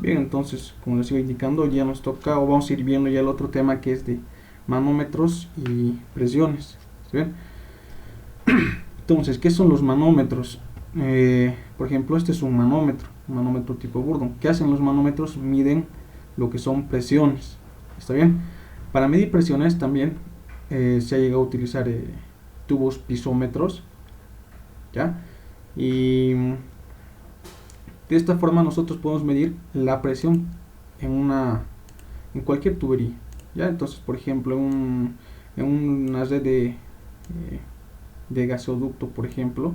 Bien, entonces, como les iba indicando, ya nos toca, o vamos a ir viendo ya el otro tema, que es de manómetros y presiones. ¿Está bien? Entonces, ¿qué son los manómetros? Por ejemplo, este es un manómetro tipo Bourdon. ¿Qué hacen los manómetros? Miden lo que son presiones. ¿Está bien? Para medir presiones también se ha llegado a utilizar tubos pisómetros, ¿ya? Y de esta forma nosotros podemos medir la presión en cualquier tubería, ¿ya? Entonces, por ejemplo, en una red de gasoducto, por ejemplo,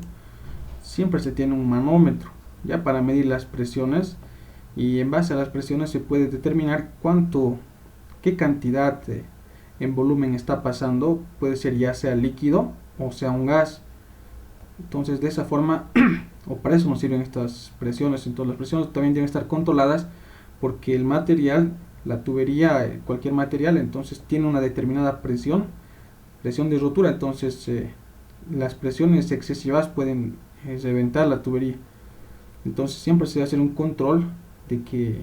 siempre se tiene un manómetro, ya, para medir las presiones, y en base a las presiones se puede determinar qué cantidad en volumen está pasando. Puede ser ya sea líquido o sea un gas. Entonces, de esa forma o para eso nos sirven estas presiones. Entonces, las presiones también deben estar controladas, porque el material, la tubería, cualquier material, entonces tiene una determinada presión de rotura. Entonces, las presiones excesivas pueden reventar la tubería. Entonces, siempre se debe hacer un control de que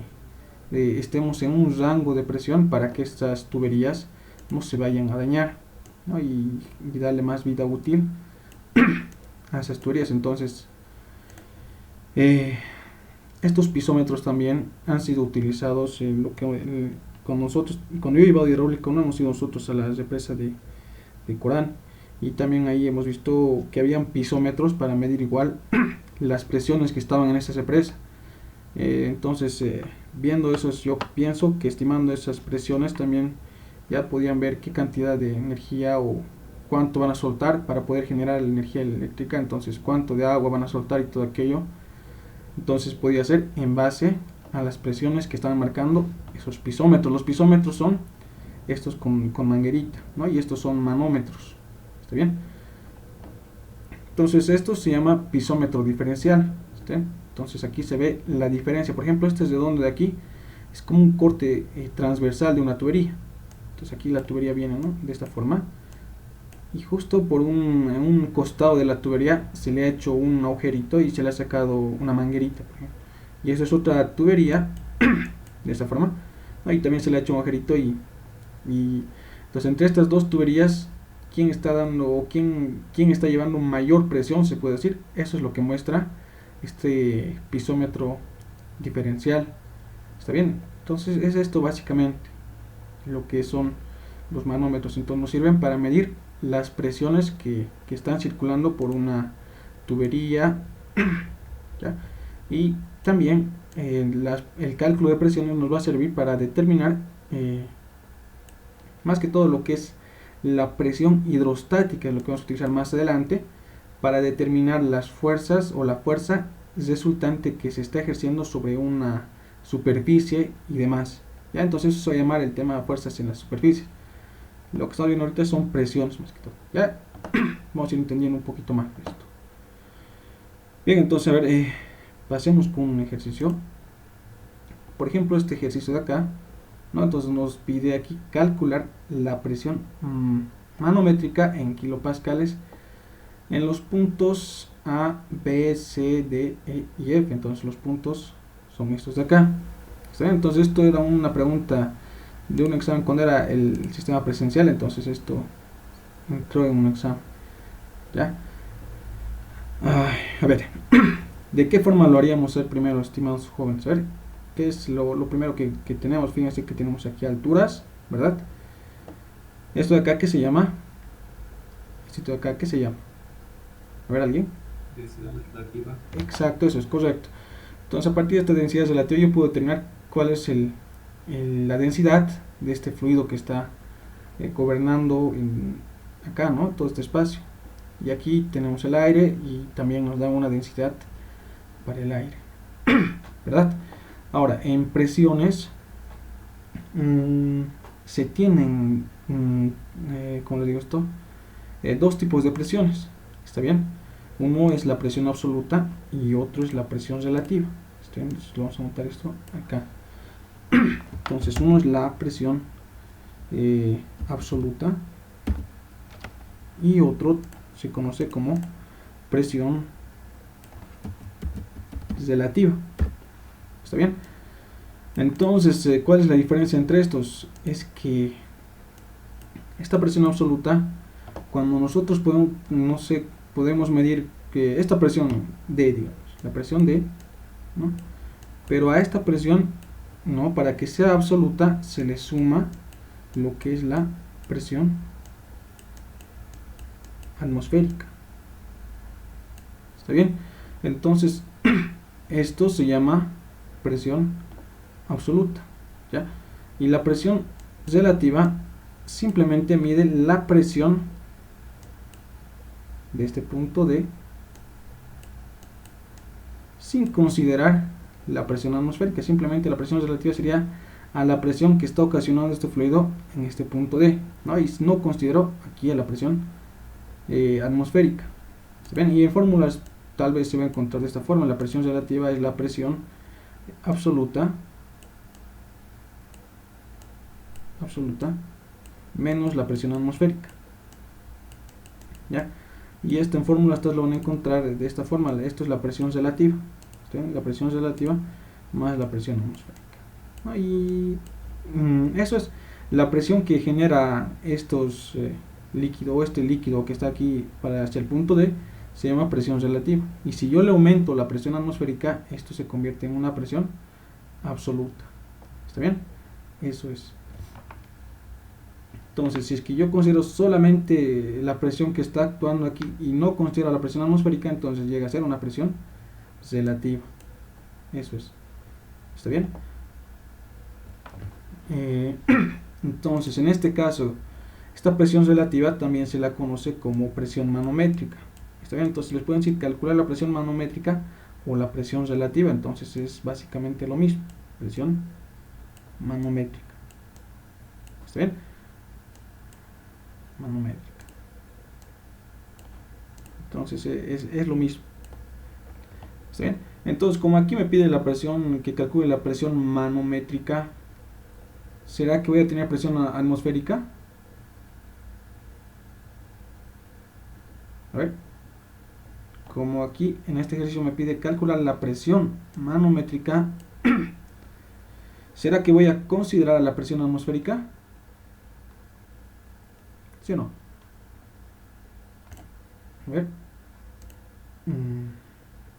estemos en un rango de presión para que estas tuberías no se vayan a dañar, ¿no? Y darle más vida útil a esas tuberías. Entonces, eh, estos pisómetros también han sido utilizados en lo que con nosotros, cuando yo iba a hidráulica, no hemos ido nosotros a la represa de Corán, y también ahí hemos visto que habían pisómetros para medir igual las presiones que estaban en esa represa. Entonces, viendo eso, yo pienso que estimando esas presiones también ya podían ver qué cantidad de energía o cuánto van a soltar para poder generar la energía eléctrica. Entonces, cuánto de agua van a soltar y todo aquello. Entonces, podía ser en base a las presiones que estaban marcando esos pisómetros. Los pisómetros son estos con manguerita, ¿no? Y estos son manómetros. ¿Está bien? Entonces, esto se llama pisómetro diferencial. ¿Está? Entonces, aquí se ve la diferencia. Por ejemplo, este redondo de aquí es como un corte transversal de una tubería. Entonces, aquí la tubería viene, ¿no?, de esta forma, y justo en un costado de la tubería se le ha hecho un agujerito y se le ha sacado una manguerita, por ejemplo. Y esa es otra tubería de esta forma. Ahí también se le ha hecho un agujerito y entonces, entre estas dos tuberías, quién está dando o quién está llevando mayor presión, se puede decir. Eso es lo que muestra este pisómetro diferencial. ¿Está bien? Entonces, es esto básicamente lo que son los manómetros. Entonces, nos sirven para medir las presiones que están circulando por una tubería, ¿ya? Y también el cálculo de presiones nos va a servir para determinar más que todo lo que es la presión hidrostática, lo que vamos a utilizar más adelante para determinar las fuerzas o la fuerza resultante que se está ejerciendo sobre una superficie y demás, ¿ya? Entonces, eso se va a llamar el tema de fuerzas en la superficie. Lo que estamos viendo ahorita son presiones más que todo, ¿ya? Vamos a ir entendiendo un poquito más esto. Bien, entonces, a ver, pasemos con un ejercicio. Por ejemplo, este ejercicio de acá, ¿no? Entonces nos pide aquí calcular la presión manométrica en kilopascales en los puntos A, B, C, D, E y F. Entonces, los puntos son estos de acá. ¿Está bien? Entonces, esto era una pregunta de un examen cuando era el sistema presencial. Entonces, esto entró en un examen, ¿ya? A ver, ¿de qué forma lo haríamos el primero, estimados jóvenes? A ver, ¿qué es lo primero que tenemos? Fíjense que tenemos aquí alturas, ¿verdad? Esto de acá, ¿qué se llama? Esto de acá, ¿qué se llama? A ver, ¿alguien? Densidad relativa. Exacto, eso es correcto. Entonces, a partir de esta densidad relativa, yo puedo determinar cuál es la densidad de este fluido que está gobernando acá, ¿no? Todo este espacio. Y aquí tenemos el aire y también nos da una densidad para el aire, ¿verdad? Ahora, en presiones se tienen, ¿cómo le digo esto? Dos tipos de presiones, ¿está bien? Uno es la presión absoluta y otro es la presión relativa. Entonces, vamos a anotar esto acá. Entonces, uno es la presión absoluta y otro se conoce como presión relativa. ¿Está bien? Entonces, ¿cuál es la diferencia entre estos? Es que esta presión absoluta, cuando nosotros podemos, no sé, podemos medir que esta presión D, digamos, la presión D, ¿no? Pero a esta presión, no, para que sea absoluta se le suma lo que es la presión atmosférica. ¿Está bien? Entonces, esto se llama presión absoluta, ¿ya? Y la presión relativa simplemente mide la presión de este punto D sin considerar la presión atmosférica. Simplemente la presión relativa sería a la presión que está ocasionando este fluido en este punto D, ¿no? Y no considero aquí a la presión atmosférica. ¿Está bien? Y en fórmulas tal vez se va a encontrar de esta forma. La presión relativa es la presión absoluta menos la presión atmosférica, ¿ya? Y esto en fórmulas todos lo van a encontrar de esta forma. Esto es la presión relativa, ¿sí? La presión relativa más la presión atmosférica, ¿no? Y eso es la presión que genera estos líquido, o este líquido que está aquí para hacia el punto D se llama presión relativa. Y si yo le aumento la presión atmosférica, esto se convierte en una presión absoluta. ¿Está bien? Eso es. Entonces, si es que yo considero solamente la presión que está actuando aquí y no considero la presión atmosférica, entonces llega a ser una presión relativa. Eso es. ¿Está bien? Entonces, en este caso, esta presión relativa también se la conoce como presión manométrica. ¿Está bien? Entonces, les pueden decir calcular la presión manométrica o la presión relativa. Entonces, es básicamente lo mismo. Presión manométrica. ¿Está bien? Manométrica. Entonces es lo mismo. ¿Está bien? Entonces, como aquí me pide la presión, que calcule la presión manométrica, ¿será que voy a tener presión atmosférica? A ver, como aquí en este ejercicio me pide calcular la presión manométrica, ¿será que voy a considerar la presión atmosférica? ¿Sí o no? A ver.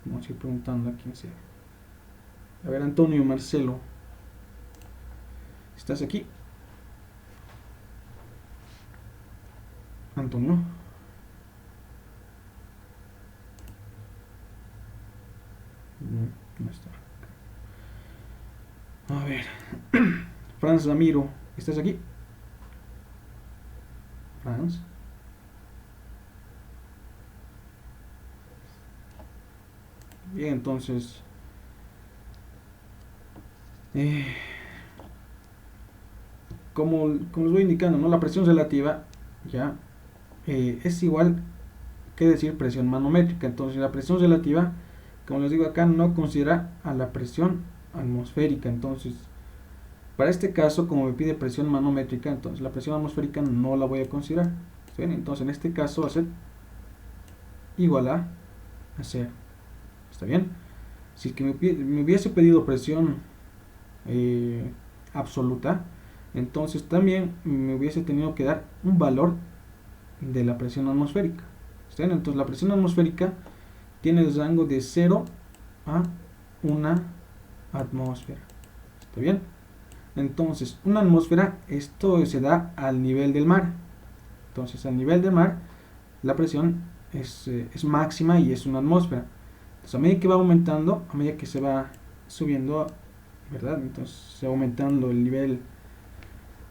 Vamos a ir preguntando a quién sea. A ver, Antonio Marcelo. ¿Estás aquí? Antonio. No está. A ver. Franz Ramiro. ¿Estás aquí? Franz. Bien, entonces como les voy indicando, ¿no? La presión relativa ya es igual que decir presión manométrica. Entonces la presión relativa, como les digo acá, no considera a la presión atmosférica. Entonces, para este caso, como me pide presión manométrica, entonces la presión atmosférica no la voy a considerar. ¿Sí? Entonces en este caso va a ser igual a 0. ¿Está bien? Si es que me hubiese pedido presión absoluta, entonces también me hubiese tenido que dar un valor de la presión atmosférica. ¿Está bien? Entonces la presión atmosférica tiene el rango de 0 a 1 atmósfera. ¿Está bien? Entonces, una atmósfera, esto se da al nivel del mar. Entonces, al nivel del mar, la presión es máxima y es una atmósfera. Entonces, a medida que va aumentando, a medida que se va subiendo, ¿verdad? Entonces, se va aumentando el nivel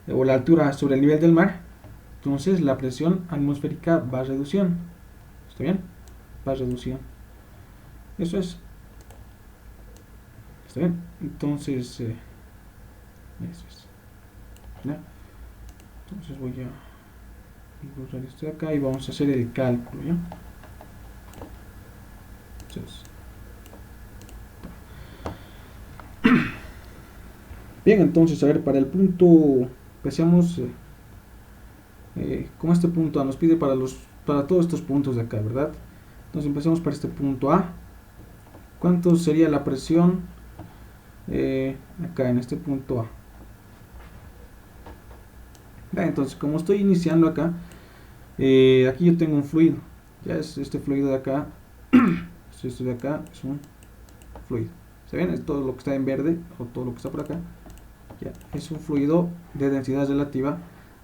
o la altura sobre el nivel del mar. Entonces, la presión atmosférica va reduciendo. ¿Está bien? Va reduciendo. Eso es. ¿Está bien? Entonces, eso es. ¿Ya? Entonces voy a borrar esto de acá y vamos a hacer el cálculo, ¿ya? Entonces, bien, entonces, a ver, para el punto, empecemos con este punto A, nos pide para todos estos puntos de acá, ¿verdad? Entonces empecemos para este punto A. ¿Cuánto sería la presión acá en este punto A. Entonces, como estoy iniciando acá, aquí yo tengo un fluido. Ya es este fluido de acá. Esto de acá es un fluido. ¿Se ven? Es todo lo que está en verde o todo lo que está por acá. Ya, es un fluido de densidad relativa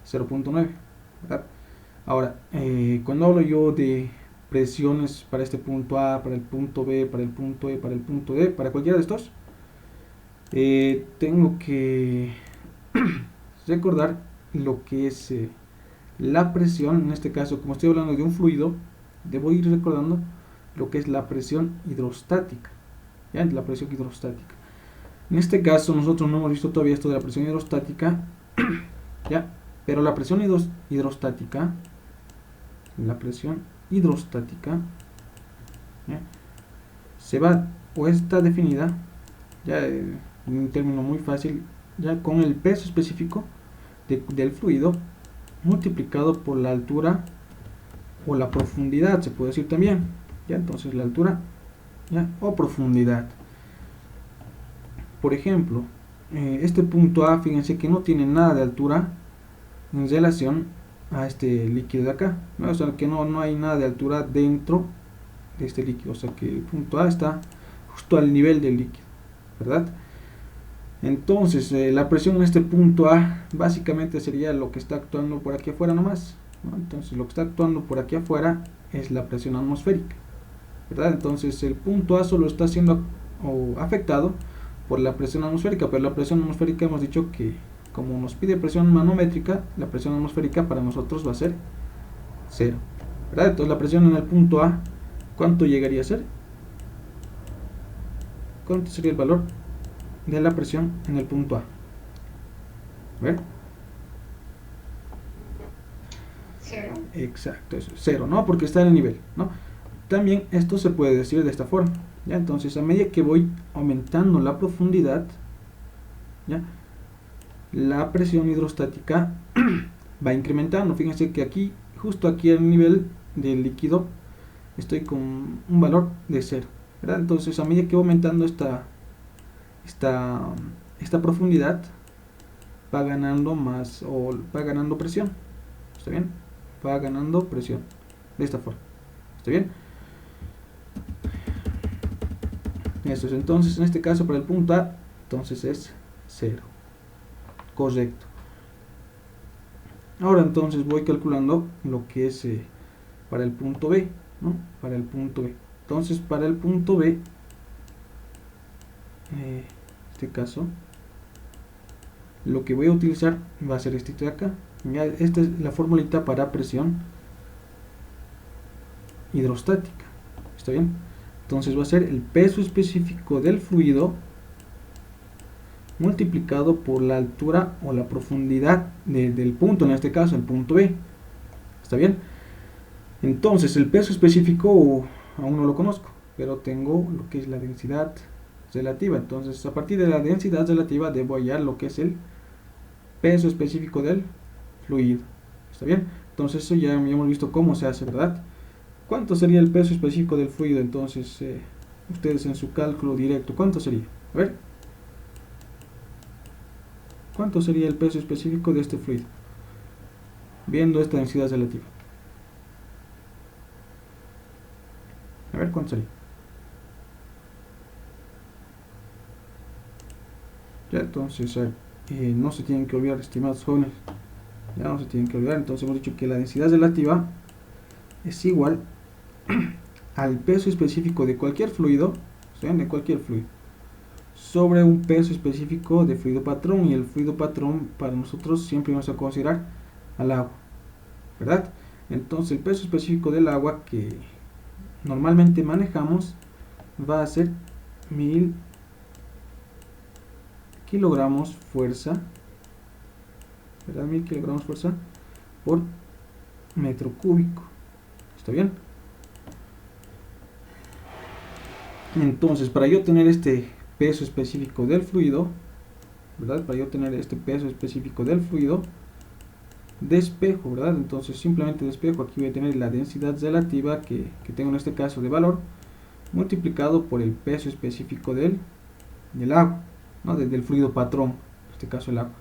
0.9. Ahora, cuando hablo yo de presiones para este punto A, para el punto B, para el punto E, para el punto D, para cualquiera de estos, tengo que recordar lo que es la presión. En este caso, como estoy hablando de un fluido, debo ir recordando lo que es la presión hidrostática. ¿Ya? La presión hidrostática. En este caso, nosotros no hemos visto todavía esto de la presión hidrostática. ¿Ya? Pero la presión hidrostática, ¿ya? Se va o está definida, ya en un término muy fácil, ya con el peso específico del fluido multiplicado por la altura o la profundidad, se puede decir también. Ya, entonces la altura, ya, o profundidad. Por ejemplo, este punto A, fíjense que no tiene nada de altura en relación a este líquido de acá, ¿no? O sea que no hay nada de altura dentro de este líquido, o sea que el punto A está justo al nivel del líquido, ¿verdad? Entonces la presión en este punto A básicamente sería lo que está actuando por aquí afuera nomás, ¿no? Entonces lo que está actuando por aquí afuera es la presión atmosférica, ¿verdad? Entonces el punto A solo está siendo afectado por la presión atmosférica, pero la presión atmosférica hemos dicho que como nos pide presión manométrica, la presión atmosférica para nosotros va a ser 0, ¿verdad? Entonces la presión en el punto A, ¿cuánto llegaría a ser? ¿Cuánto sería el valor de la presión en el punto A? ¿Ver? 0. Exacto, eso, 0, ¿no? Porque está en el nivel, ¿no? También esto se puede decir de esta forma, ¿ya? Entonces, a medida que voy aumentando la profundidad, ¿ya? La presión hidrostática va incrementando. Fíjense que aquí, justo aquí al nivel del líquido, estoy con un valor de 0, ¿verdad? Entonces, a medida que voy aumentando esta profundidad, va ganando más, o va ganando presión. ¿Está bien? Va ganando presión de esta forma. ¿Está bien? Eso es. Entonces, en este caso, para el punto A, entonces es 0. Correcto. Ahora entonces voy calculando lo que es para el punto B, ¿no? Para el punto B. Entonces, para el punto B, en este caso, lo que voy a utilizar va a ser este de acá. Ya, esta es la formulita para presión hidrostática. ¿Está bien? Entonces va a ser el peso específico del fluido multiplicado por la altura o la profundidad del punto, en este caso el punto B. ¿Está bien? Entonces el peso específico aún no lo conozco, pero tengo lo que es la densidad relativa. Entonces a partir de la densidad relativa debo hallar lo que es el peso específico del fluido. ¿Está bien? Entonces eso ya hemos visto cómo se hace, ¿verdad? ¿Cuánto sería el peso específico del fluido? Entonces ustedes en su cálculo directo, ¿cuánto sería? A ver. ¿Cuánto sería el peso específico de este fluido? Viendo esta densidad relativa. A ver, ¿cuánto sería? Ya, entonces, no se tienen que olvidar, estimados jóvenes. Ya no se tienen que olvidar. Entonces hemos dicho que la densidad relativa es igual al peso específico de cualquier fluido, ¿sí? De cualquier fluido, sobre un peso específico de fluido patrón, y el fluido patrón para nosotros siempre vamos a considerar al agua, ¿verdad? Entonces el peso específico del agua que normalmente manejamos va a ser 1000 kilogramos fuerza, ¿verdad? 1000 kilogramos fuerza por metro cúbico. ¿Está bien? Entonces, para yo tener este peso específico del fluido, ¿verdad? Para yo tener este peso específico del fluido, despejo, ¿verdad? Entonces simplemente despejo. Aquí voy a tener la densidad relativa que tengo en este caso de valor, multiplicado por el peso específico del agua. ¿Está bien? Entonces, ¿no? Del fluido patrón, en este caso el agua.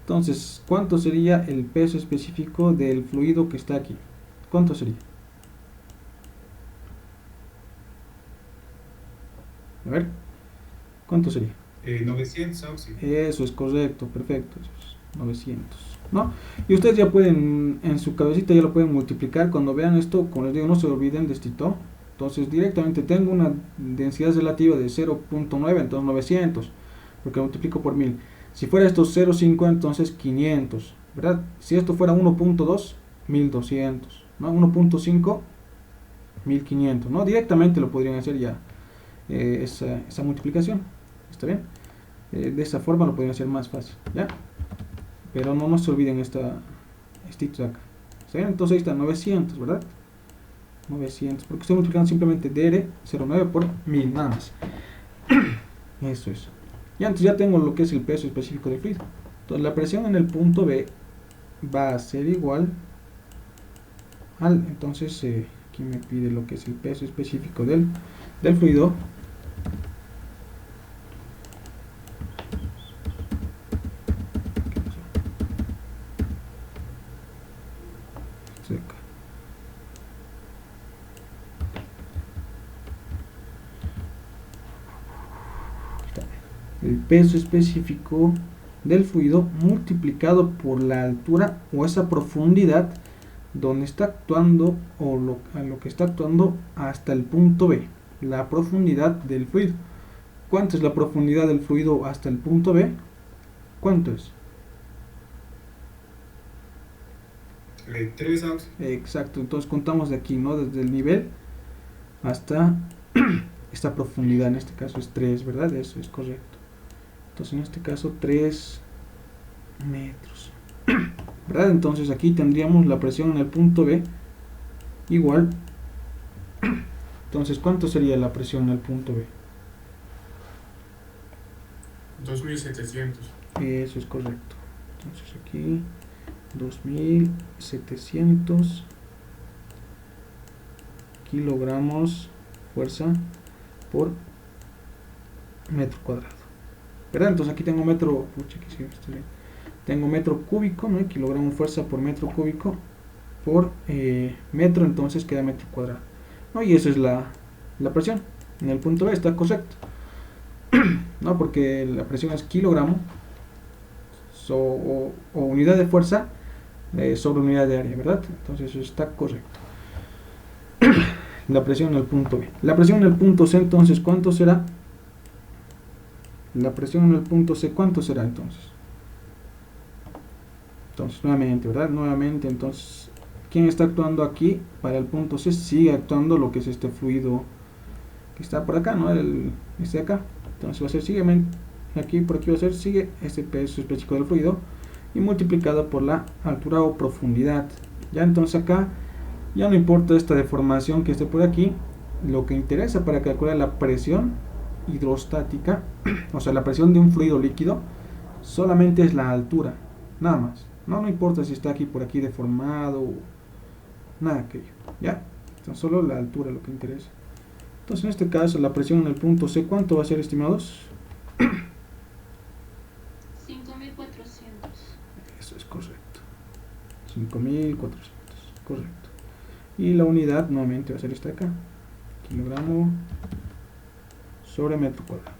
Entonces, ¿cuánto sería el peso específico del fluido que está aquí? ¿Cuánto sería? A ver, ¿cuánto sería? 900 Auxi. Eso es correcto, perfecto, eso es 900, ¿no? Y ustedes ya pueden, en su cabecita ya lo pueden multiplicar cuando vean esto, como les digo, no se olviden de esto. Entonces directamente tengo una densidad relativa de 0.9, entonces 900, porque multiplico por 1000. Si fuera esto 0.5, entonces 500, ¿verdad? Si esto fuera 1.2, 1200, ¿no? 1.5, 1500, ¿no? Directamente lo podrían hacer ya, esa multiplicación, ¿está bien? De esa forma lo podrían hacer más fácil, ¿ya? Pero no se olviden este de acá, ¿está bien? Entonces ahí está 900, ¿verdad? 900, porque estoy multiplicando simplemente DR09 por 1000, nada más. Eso es. Y antes ya tengo lo que es el peso específico del fluido. Entonces la presión en el punto B va a ser igual al, entonces aquí me pide lo que es el peso específico del fluido. El peso específico del fluido multiplicado por la altura o esa profundidad donde está actuando o a lo que está actuando hasta el punto B, la profundidad del fluido. ¿Cuánto es la profundidad del fluido hasta el punto B? ¿Cuánto es? 3 Auxi. Exacto, entonces contamos de aquí, ¿no? Desde el nivel hasta esta profundidad, en este caso es 3, ¿verdad? Eso es correcto. Entonces en este caso 3 metros, ¿verdad? Entonces aquí tendríamos la presión en el punto B igual. Entonces, ¿cuánto sería la presión en el punto B? 2700. Eso es correcto. Entonces aquí 2700 kilogramos fuerza por metro cuadrado, ¿verdad? Entonces aquí tengo metro, pucha, aquí sí estoy bien. Tengo metro cúbico, ¿no? Kilogramo fuerza por metro cúbico por metro, entonces queda metro cuadrado, ¿no? Y esa es la presión en el punto B, está correcto, ¿no? Porque la presión es kilogramo o unidad de fuerza sobre unidad de área, ¿verdad? Entonces eso está correcto. La presión en el punto B. La presión en el punto C, entonces, ¿cuánto será? La presión en el punto C, ¿cuánto será entonces? Entonces, nuevamente, ¿verdad? Nuevamente, entonces, ¿quién está actuando aquí? Para el punto C sigue actuando lo que es este fluido que está por acá, ¿no? Este de acá. Entonces va a ser, sigue aquí, por aquí va a ser, sigue este peso específico del fluido y multiplicado por la altura o profundidad. Ya entonces acá ya no importa esta deformación que esté por aquí, lo que interesa para calcular la presión hidrostática, o sea la presión de un fluido líquido, solamente es la altura, nada más. No importa si está aquí por aquí deformado, nada aquello, ya, entonces solo la altura lo que interesa. Entonces en este caso la presión en el punto C, ¿cuánto va a ser, estimados? 5400. Eso es correcto. 5400, correcto. Y la unidad nuevamente va a ser esta de acá. Kilogramo sobre metro cuadrado.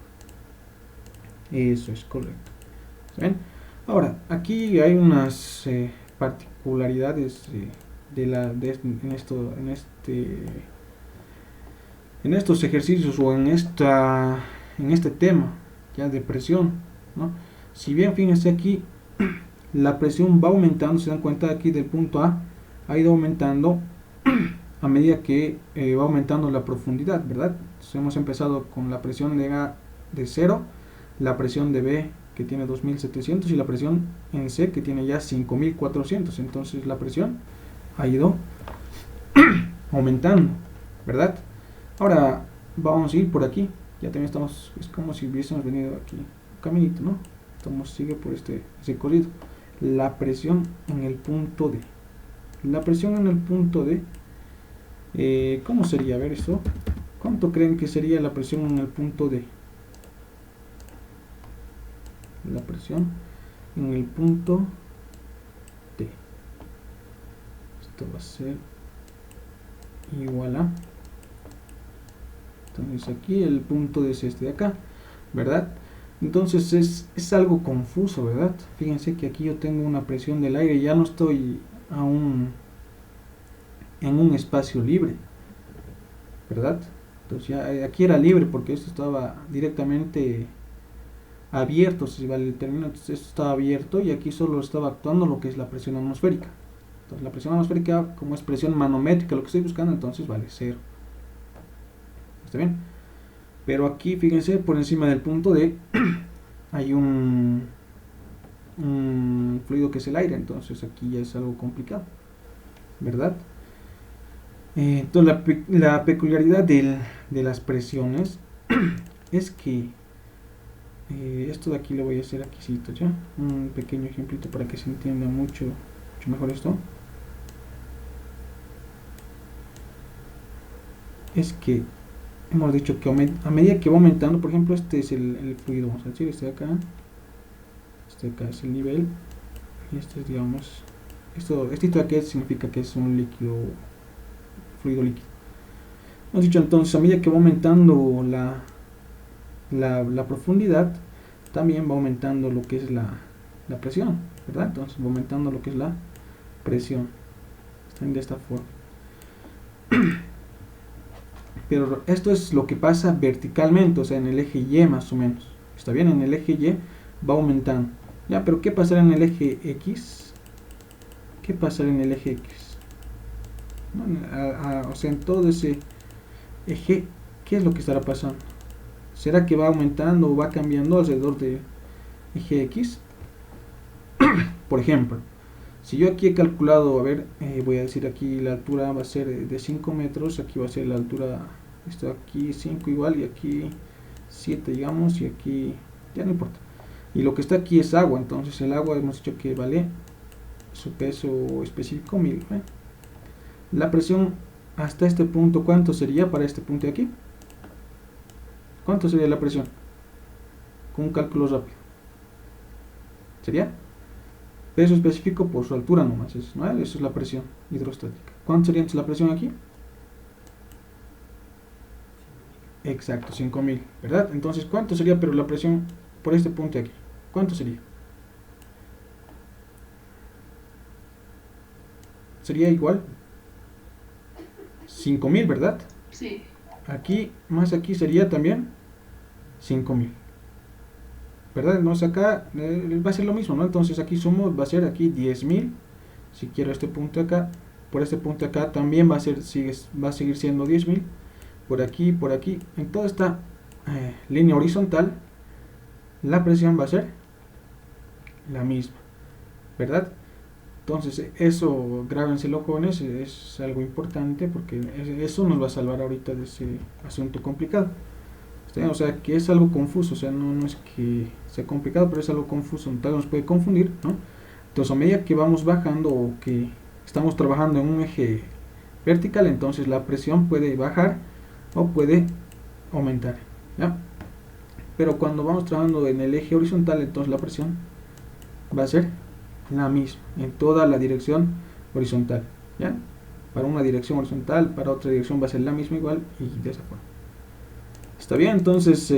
Eso es correcto. ¿Ven? Ahora, aquí hay unas particularidades en estos ejercicios o en este tema ya de presión, ¿no? Si bien, fíjense aquí, la presión va aumentando, se dan cuenta aquí del punto A, ha ido aumentando a medida que va aumentando la profundidad, ¿verdad? Entonces hemos empezado con la presión de A de 0, la presión de B que tiene 2700 y la presión en C que tiene ya 5400. Entonces la presión ha ido aumentando, ¿verdad? Ahora vamos a ir por aquí, ya también estamos, es como si hubiésemos venido aquí, un caminito, ¿no? Sigue por ese recorrido. La presión en el punto D. La presión en el punto D, ¿cómo sería? A ver esto. ¿Cuánto creen que sería la presión en el punto D? la presión en el punto D. Esto va a ser igual a, entonces aquí el punto D es este de acá, ¿verdad? Entonces es algo confuso, ¿verdad? Fíjense que aquí yo tengo una presión del aire, ya no estoy aún en un espacio libre, ¿verdad? Entonces ya aquí era libre porque esto estaba directamente abierto, si vale el término. Entonces esto estaba abierto y aquí solo estaba actuando lo que es la presión atmosférica. Entonces la presión atmosférica, como es presión manométrica lo que estoy buscando, entonces vale 0. ¿Está bien? Pero aquí fíjense, por encima del punto D hay un fluido que es el aire, entonces aquí ya es algo complicado, ¿verdad? Entonces la peculiaridad de las presiones es que esto de aquí lo voy a hacer aquí, ya un pequeño ejemplito para que se entienda mucho mejor esto. Es que hemos dicho que a medida que va aumentando, por ejemplo, este es el fluido, vamos a decir, este de acá es el nivel, y este es, digamos, este de aquí significa que es un líquido, fluido líquido. Hemos dicho entonces, a medida que va aumentando la profundidad, también va aumentando lo que es la presión, ¿verdad? Entonces va aumentando lo que es la presión. Están de esta forma. Pero esto es lo que pasa verticalmente, o sea, en el eje Y más o menos. ¿Está bien? En el eje Y va aumentando. Ya, pero ¿qué pasará en el eje X? ¿Qué pasará en el eje X? O sea, en todo ese eje, ¿qué es lo que estará pasando? ¿Será que va aumentando o va cambiando alrededor del eje X? Por ejemplo, si yo aquí he calculado, a ver, voy a decir aquí la altura va a ser de 5 metros, aquí va a ser la altura, esto aquí 5 igual, y aquí 7 digamos, y aquí, ya no importa. Y lo que está aquí es agua, entonces el agua hemos dicho que vale su peso específico 1000. La presión hasta este punto, ¿cuánto sería para este punto de aquí? ¿Cuánto sería la presión? Con un cálculo rápido. ¿Sería? Peso específico por su altura nomás, ¿no? Eso es la presión hidrostática. ¿Cuánto sería entonces la presión aquí? Exacto, 5000, ¿verdad? Entonces, ¿cuánto sería pero la presión por este punto de aquí? ¿Cuánto sería? Sería igual 5000, ¿verdad? Sí. Aquí, más aquí sería también 5000, ¿verdad? Entonces acá va a ser lo mismo, ¿no? Entonces aquí sumo, va a ser aquí 10.000. Si quiero este punto acá, por este punto acá también va a seguir siendo 10.000. Por aquí, en toda esta línea horizontal, la presión va a ser la misma, ¿verdad? Entonces eso, grábenselo jóvenes, es algo importante porque eso nos va a salvar ahorita de ese asunto complicado. O sea, que es algo confuso, o sea, no es que sea complicado, pero es algo confuso, tal vez nos puede confundir, ¿no? Entonces a medida que vamos bajando o que estamos trabajando en un eje vertical, entonces la presión puede bajar o puede aumentar, ¿ya? Pero cuando vamos trabajando en el eje horizontal, entonces la presión va a ser la misma en toda la dirección horizontal, ¿ya? Para una dirección horizontal, para otra dirección va a ser la misma igual y de esa forma. Está bien, entonces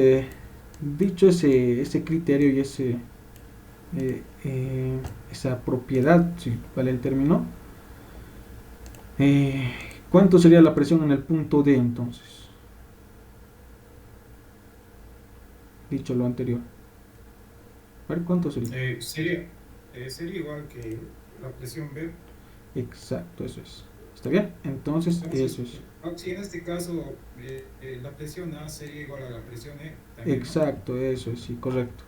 dicho ese criterio y esa propiedad, si vale el término, ¿cuánto sería la presión en el punto D entonces? Dicho lo anterior. A ver, ¿cuánto sería? Sería igual que la presión B. Exacto, eso es. ¿Está bien? Entonces, eso es. Si en este caso la presión A sería igual a la presión E también, Exacto, ¿no? Eso es, sí, correcto.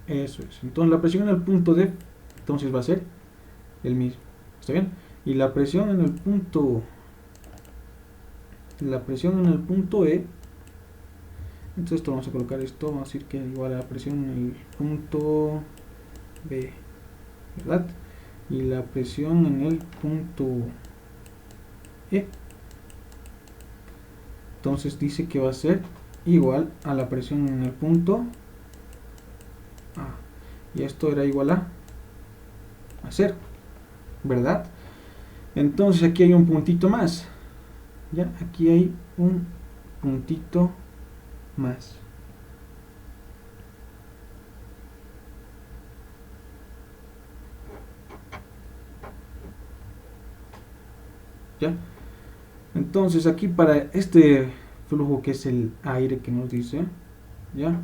Eso es. Entonces la presión en el punto D, entonces va a ser el mismo. ¿Está bien? Y la presión en el punto E, entonces esto vamos a colocar esto, vamos a decir que es igual a la presión en el punto B, ¿verdad? Y la presión en el punto E, entonces dice que va a ser igual a la presión en el punto y esto era igual a 0, ¿verdad? Entonces aquí hay un puntito más, ya, aquí hay un puntito más. ¿Ya? Entonces aquí para este flujo que es el aire que nos dice, ¿ya?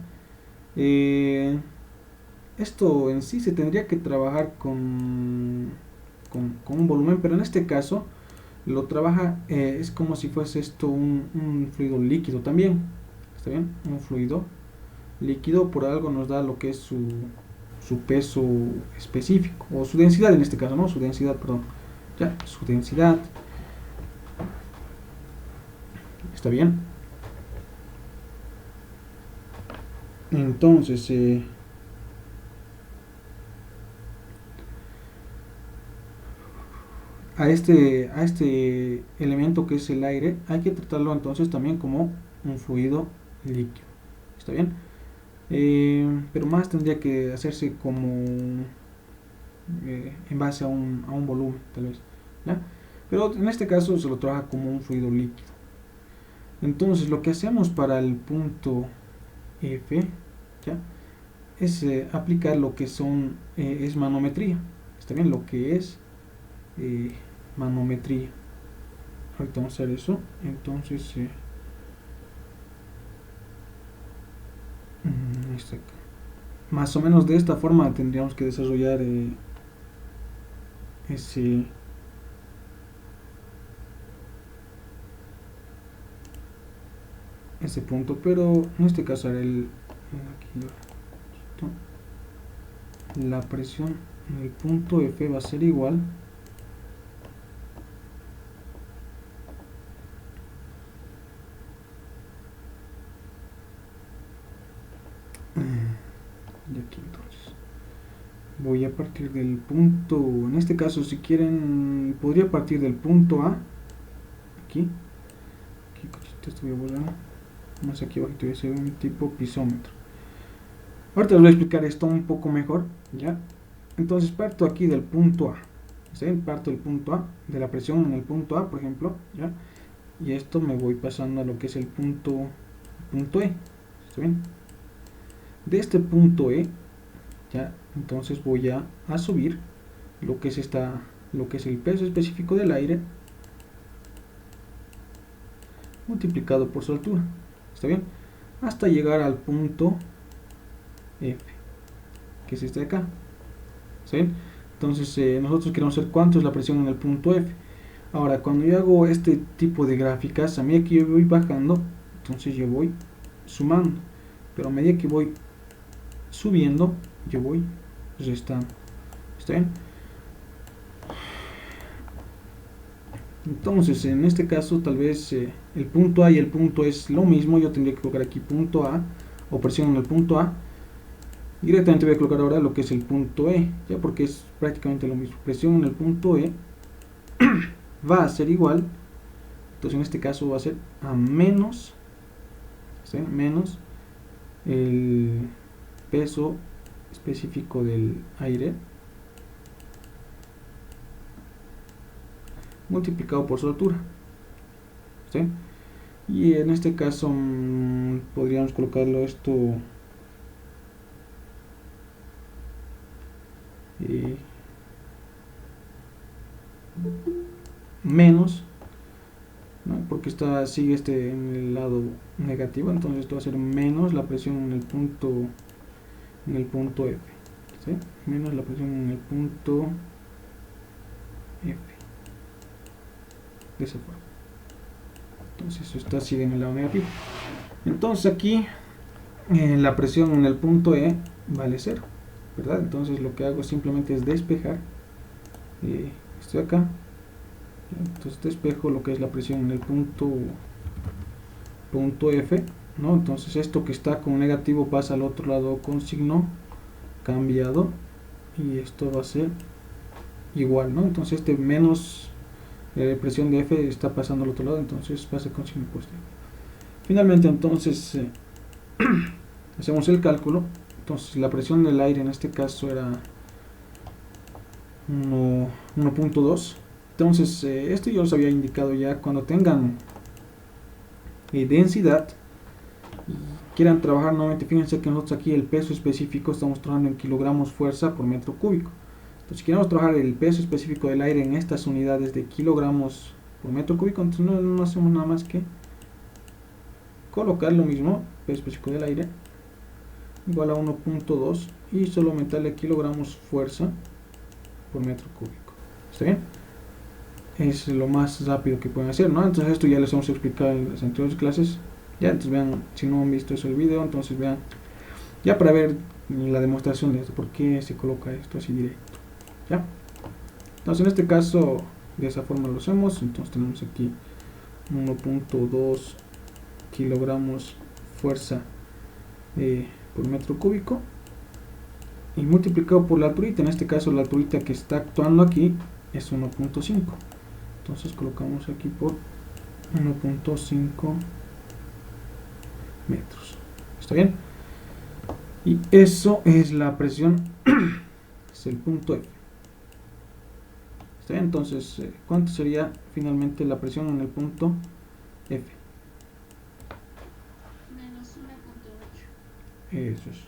Esto en sí se tendría que trabajar con un volumen, pero en este caso lo trabaja, es como si fuese esto un fluido líquido también, ¿está bien? Un fluido líquido, por algo nos da lo que es su peso específico, o su densidad en este caso, ¿no? Su densidad, perdón, ya, su densidad, ¿está bien? Entonces, a este elemento que es el aire hay que tratarlo entonces también como un fluido líquido, ¿está bien? Pero más tendría que hacerse como en base a un volumen, tal vez, ¿ya? Pero en este caso se lo trabaja como un fluido líquido. Entonces lo que hacemos para el punto F, ¿ya? Es aplicar lo que son es manometría, ¿está bien? Lo que es manometría. Ahorita vamos a hacer eso. Entonces más o menos de esta forma tendríamos que desarrollar ese punto, pero en este caso haré la presión en el punto F va a ser igual de aquí. Entonces voy a partir del punto, en este caso si quieren podría partir del punto A, aquí esto voy a borrar más aquí abajo, voy a hacer un tipo pisómetro. Ahorita les voy a explicar esto un poco mejor, ¿ya? Entonces parto aquí del punto A, ¿sí? Parto del punto A, de la presión en el punto A, por ejemplo, ¿ya? Y esto me voy pasando a lo que es el punto E, ¿está bien? De este punto E, ¿ya? Entonces voy a subir lo que es lo que es el peso específico del aire multiplicado por su altura, ¿está bien? Hasta llegar al punto F, que es este de acá, ¿está bien? Entonces nosotros queremos saber cuánto es la presión en el punto F. Ahora, cuando yo hago este tipo de gráficas, a medida que yo voy bajando, entonces yo voy sumando, pero a medida que voy subiendo, yo voy restando, ¿está bien? Entonces, en este caso, tal vez el punto A y el punto es lo mismo. Yo tendría que colocar aquí punto A, o presión en el punto A. Directamente voy a colocar ahora lo que es el punto E, ya, porque es prácticamente lo mismo. Presión en el punto E va a ser igual, entonces en este caso va a ser a menos, ¿sí? Menos el peso específico del aire multiplicado por su altura, ¿sí? Y en este caso podríamos colocarlo esto menos, ¿no? Porque sigue en el lado negativo, entonces esto va a ser menos la presión en el punto F, ¿sí? Menos la presión en el punto F, de esa forma. Entonces esto sigue en el lado negativo. Entonces aquí la presión en el punto E vale 0, ¿verdad? Entonces lo que hago simplemente es despejar esto de acá. Entonces despejo lo que es la presión en el punto F, ¿no? Entonces esto que está con negativo pasa al otro lado con signo cambiado, y esto va a ser igual, ¿no? Entonces este menos presión de F está pasando al otro lado, entonces pasa con signo positivo. Finalmente, entonces hacemos el cálculo, Entonces la presión del aire en este caso era 1.2. Entonces esto yo les había indicado ya. Cuando tengan densidad y quieran trabajar nuevamente, fíjense que nosotros aquí el peso específico estamos trabajando en kilogramos fuerza por metro cúbico. Entonces si queremos trabajar el peso específico del aire en estas unidades de kilogramos por metro cúbico, entonces no hacemos nada más que colocar lo mismo, peso específico del aire igual a 1.2 y solo aumentarle kilogramos fuerza por metro cúbico. ¿Está bien? Es lo más rápido que pueden hacer, ¿no? Entonces esto ya les hemos explicado en las anteriores clases. Ya, entonces vean, si no han visto eso el video, entonces vean ya para ver la demostración de esto, por qué se coloca esto así directo. ¿Ya? Entonces en este caso de esa forma lo hacemos. Entonces tenemos aquí 1.2 kilogramos fuerza por metro cúbico y multiplicado por la alturita. En este caso la alturita que está actuando aquí es 1.5. entonces colocamos aquí por 1.5 metros. ¿Está bien? Y eso es la presión es el punto F. ¿Está bien? Entonces ¿cuánto sería finalmente la presión en el punto F? Menos 1.8. Eso es.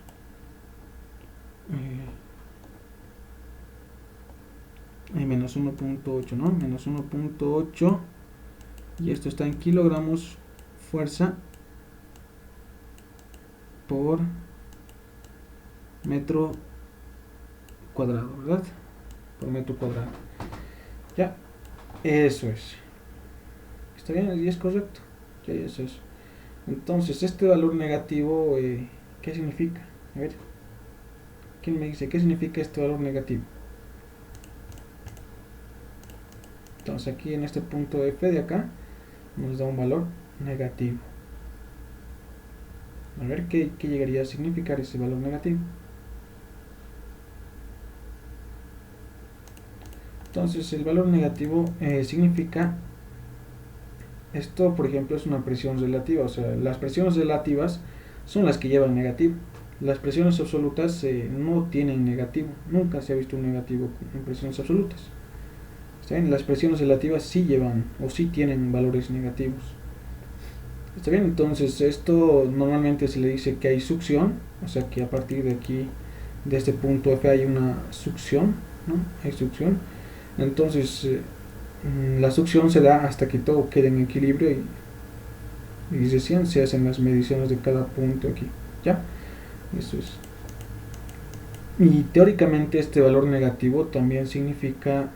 Menos 1.8, ¿no? Menos 1.8. Y esto está en kilogramos fuerza por metro cuadrado, ¿verdad? Por metro cuadrado. Ya. Eso es. ¿Está bien? ¿Y es correcto? Ya, eso es. Entonces, este valor negativo, ¿qué significa? A ver. ¿Quién me dice qué significa este valor negativo? Entonces aquí en este punto F de acá nos da un valor negativo. A ver qué llegaría a significar ese valor negativo. Entonces el valor negativo significa esto, por ejemplo, es una presión relativa. O sea, las presiones relativas son las que llevan negativo. Las presiones absolutas no tienen negativo. Nunca se ha visto un negativo en presiones absolutas. ¿Está bien? Las presiones relativas sí llevan o sí tienen valores negativos. ¿Está bien? Entonces esto normalmente se le dice que hay succión. O sea que a partir de aquí, de este punto F, hay una succión, ¿no? Hay succión. Entonces la succión se da hasta que todo quede en equilibrio y recién se hacen las mediciones de cada punto aquí. ¿Ya? Eso es. Y teóricamente este valor negativo también significa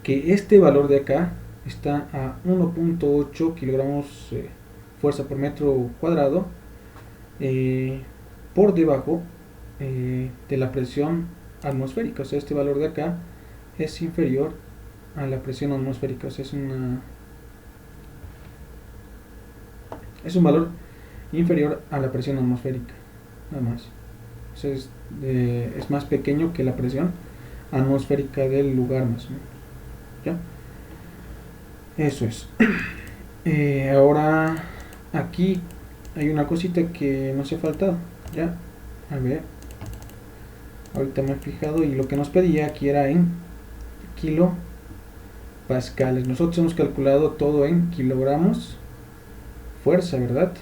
que este valor de acá está a 1.8 kilogramos fuerza por metro cuadrado por debajo de la presión atmosférica. O sea, este valor de acá es inferior a la presión atmosférica. O sea, es un valor inferior a la presión atmosférica, nada más. O sea, es más pequeño que la presión atmosférica del lugar más o menos. ¿Ya? Eso es. Ahora aquí hay una cosita que nos ha faltado. ¿Ya? A ver. Ahorita me he fijado y lo que nos pedía aquí era en kilopascales. Nosotros hemos calculado todo en kilogramos fuerza, ¿verdad?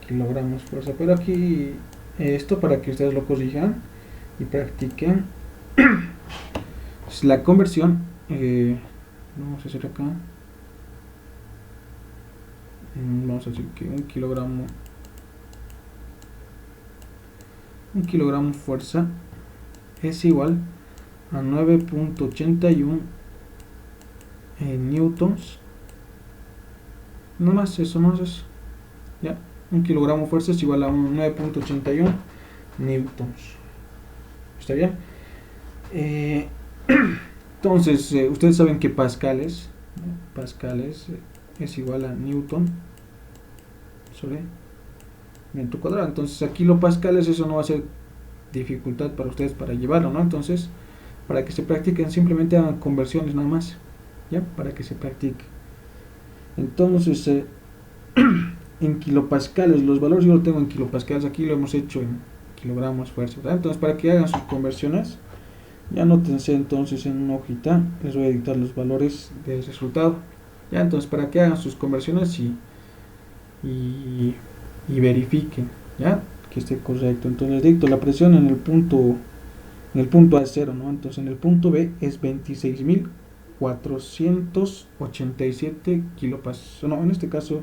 Kilogramos fuerza. Pero aquí esto para que ustedes lo corrijan y practiquen. Es la conversión. Vamos a hacer acá. Vamos a decir que un kilogramo fuerza es igual a 9.81 newtons. No más eso, no es eso. Ya, un kilogramo fuerza es igual a 9.81 newtons. ¿Está bien? Entonces, ustedes saben que pascales, ¿no? Pascales es igual a newton sobre metro cuadrado. Entonces aquí los pascales, eso no va a ser dificultad para ustedes para llevarlo, ¿no? Entonces, para que se practiquen, simplemente hagan conversiones nada más, ¿ya? Para que se practique. Entonces, en kilopascales. Los valores yo lo tengo en kilopascales, aquí lo hemos hecho en kilogramos fuerza, ¿verdad? Entonces para que hagan sus conversiones, ya anótense entonces en una hojita, les voy a dictar los valores del resultado, ya. Entonces para que hagan sus conversiones y verifiquen, ya, que esté correcto. Entonces les dicto la presión en el punto A es 0, ¿no? Entonces en el punto B es 26.487 kilopascales, no, en este caso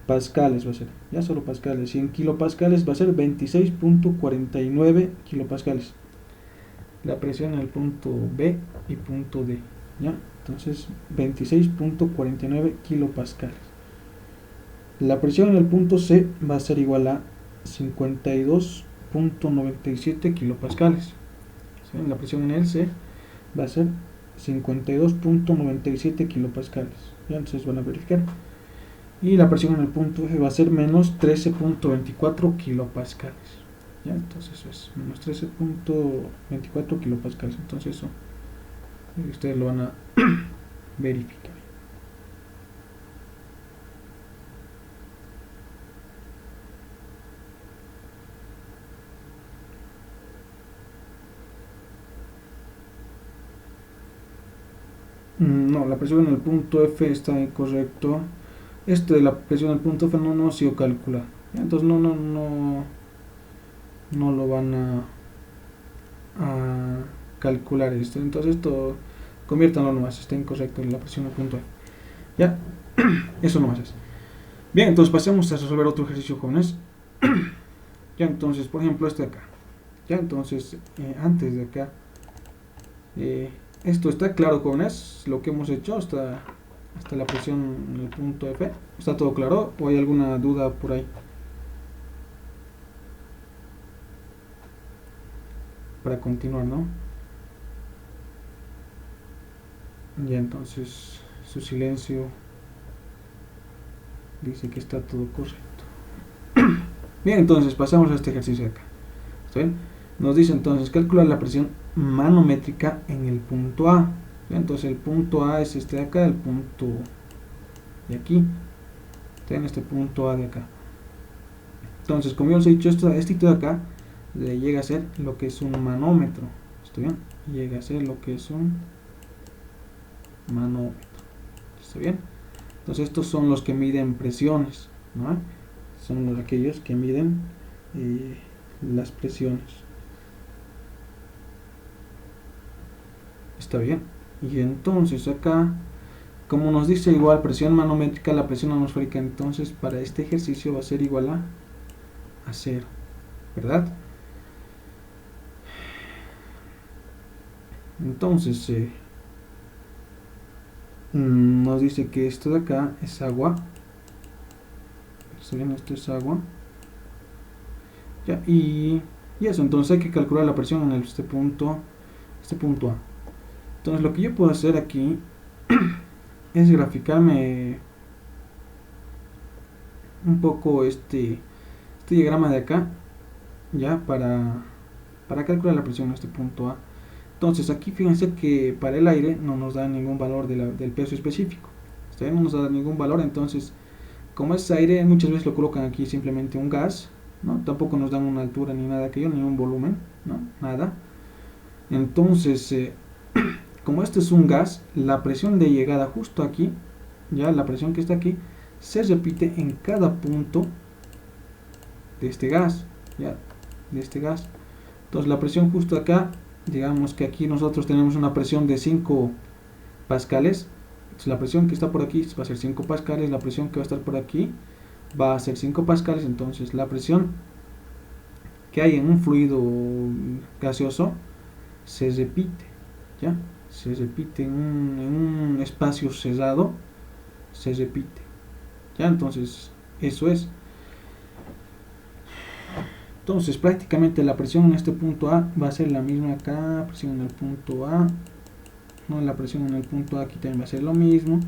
pascales va a ser, ya solo pascales, y en kilopascales va a ser 26.49 kilopascales la presión en el punto B y punto D, ya. Entonces 26.49 kilopascales. La presión en el punto C va a ser igual a 52.97 kilopascales. ¿Sí? La presión en el C va a ser 52.97 kilopascales. ¿Ya? Entonces van a verificar. Y la presión en el punto F va a ser menos 13.24 kilopascales. ¿Ya? Entonces eso es menos 13.24 kilopascales. Entonces eso ustedes lo van a verificar. No, la presión en el punto F está incorrecto. De la presión en el punto F no ha sido calculado. Entonces no lo van a calcular esto. Entonces esto conviértanlo nomás, está incorrecto en la presión en el punto F. Ya, eso nomás es. Bien, entonces pasemos a resolver otro ejercicio, jóvenes. Ya, entonces, por ejemplo, este de acá. Ya, entonces, antes de acá. Esto está claro, jóvenes, lo que hemos hecho hasta la presión en el punto F. ¿Está todo claro o hay alguna duda por ahí? Para continuar, ¿no? Ya, entonces su silencio dice que está todo correcto. Bien, entonces pasamos a este ejercicio de acá. ¿Está bien? Nos dice entonces calcular la presión manométrica en el punto A. Entonces el punto A es este de acá, el punto de aquí. Está en este punto A de acá. Entonces, como ya os he dicho, este de acá llega a ser lo que es un manómetro. ¿Está bien? Llega a ser lo que es un manómetro. ¿Está bien? Entonces estos son los que miden presiones, ¿no? Son aquellos que miden las presiones. Está bien. Y entonces acá, como nos dice igual presión manométrica, la presión atmosférica, entonces para este ejercicio va a ser igual a 0, ¿verdad? Entonces nos dice que esto de acá es agua. ¿Está bien? Esto es agua. Ya, y eso, entonces hay que calcular la presión en este punto A. Entonces lo que yo puedo hacer aquí es graficarme un poco este diagrama de acá, ya, para calcular la presión en este punto A. Entonces aquí fíjense que para el aire no nos da ningún valor del peso específico. ¿Está bien? No nos da ningún valor. Entonces, como es aire, muchas veces lo colocan aquí simplemente un gas, ¿no? Tampoco nos dan una altura ni nada que yo, ni un volumen, ¿no? Nada. Entonces, como este es un gas, la presión de llegada justo aquí, ya la presión que está aquí, se repite en cada punto de este gas, ya, de este gas. Entonces la presión justo acá, digamos que aquí nosotros tenemos una presión de 5 pascales. Entonces la presión que está por aquí va a ser 5 pascales, la presión que va a estar por aquí va a ser 5 pascales. Entonces la presión que hay en un fluido gaseoso se repite, ya, se repite en un espacio cerrado, se repite, ya. Entonces eso es. Entonces prácticamente la presión en este punto A va a ser la misma acá, presión en el punto A, no, la presión en el punto A aquí también va a ser lo mismo,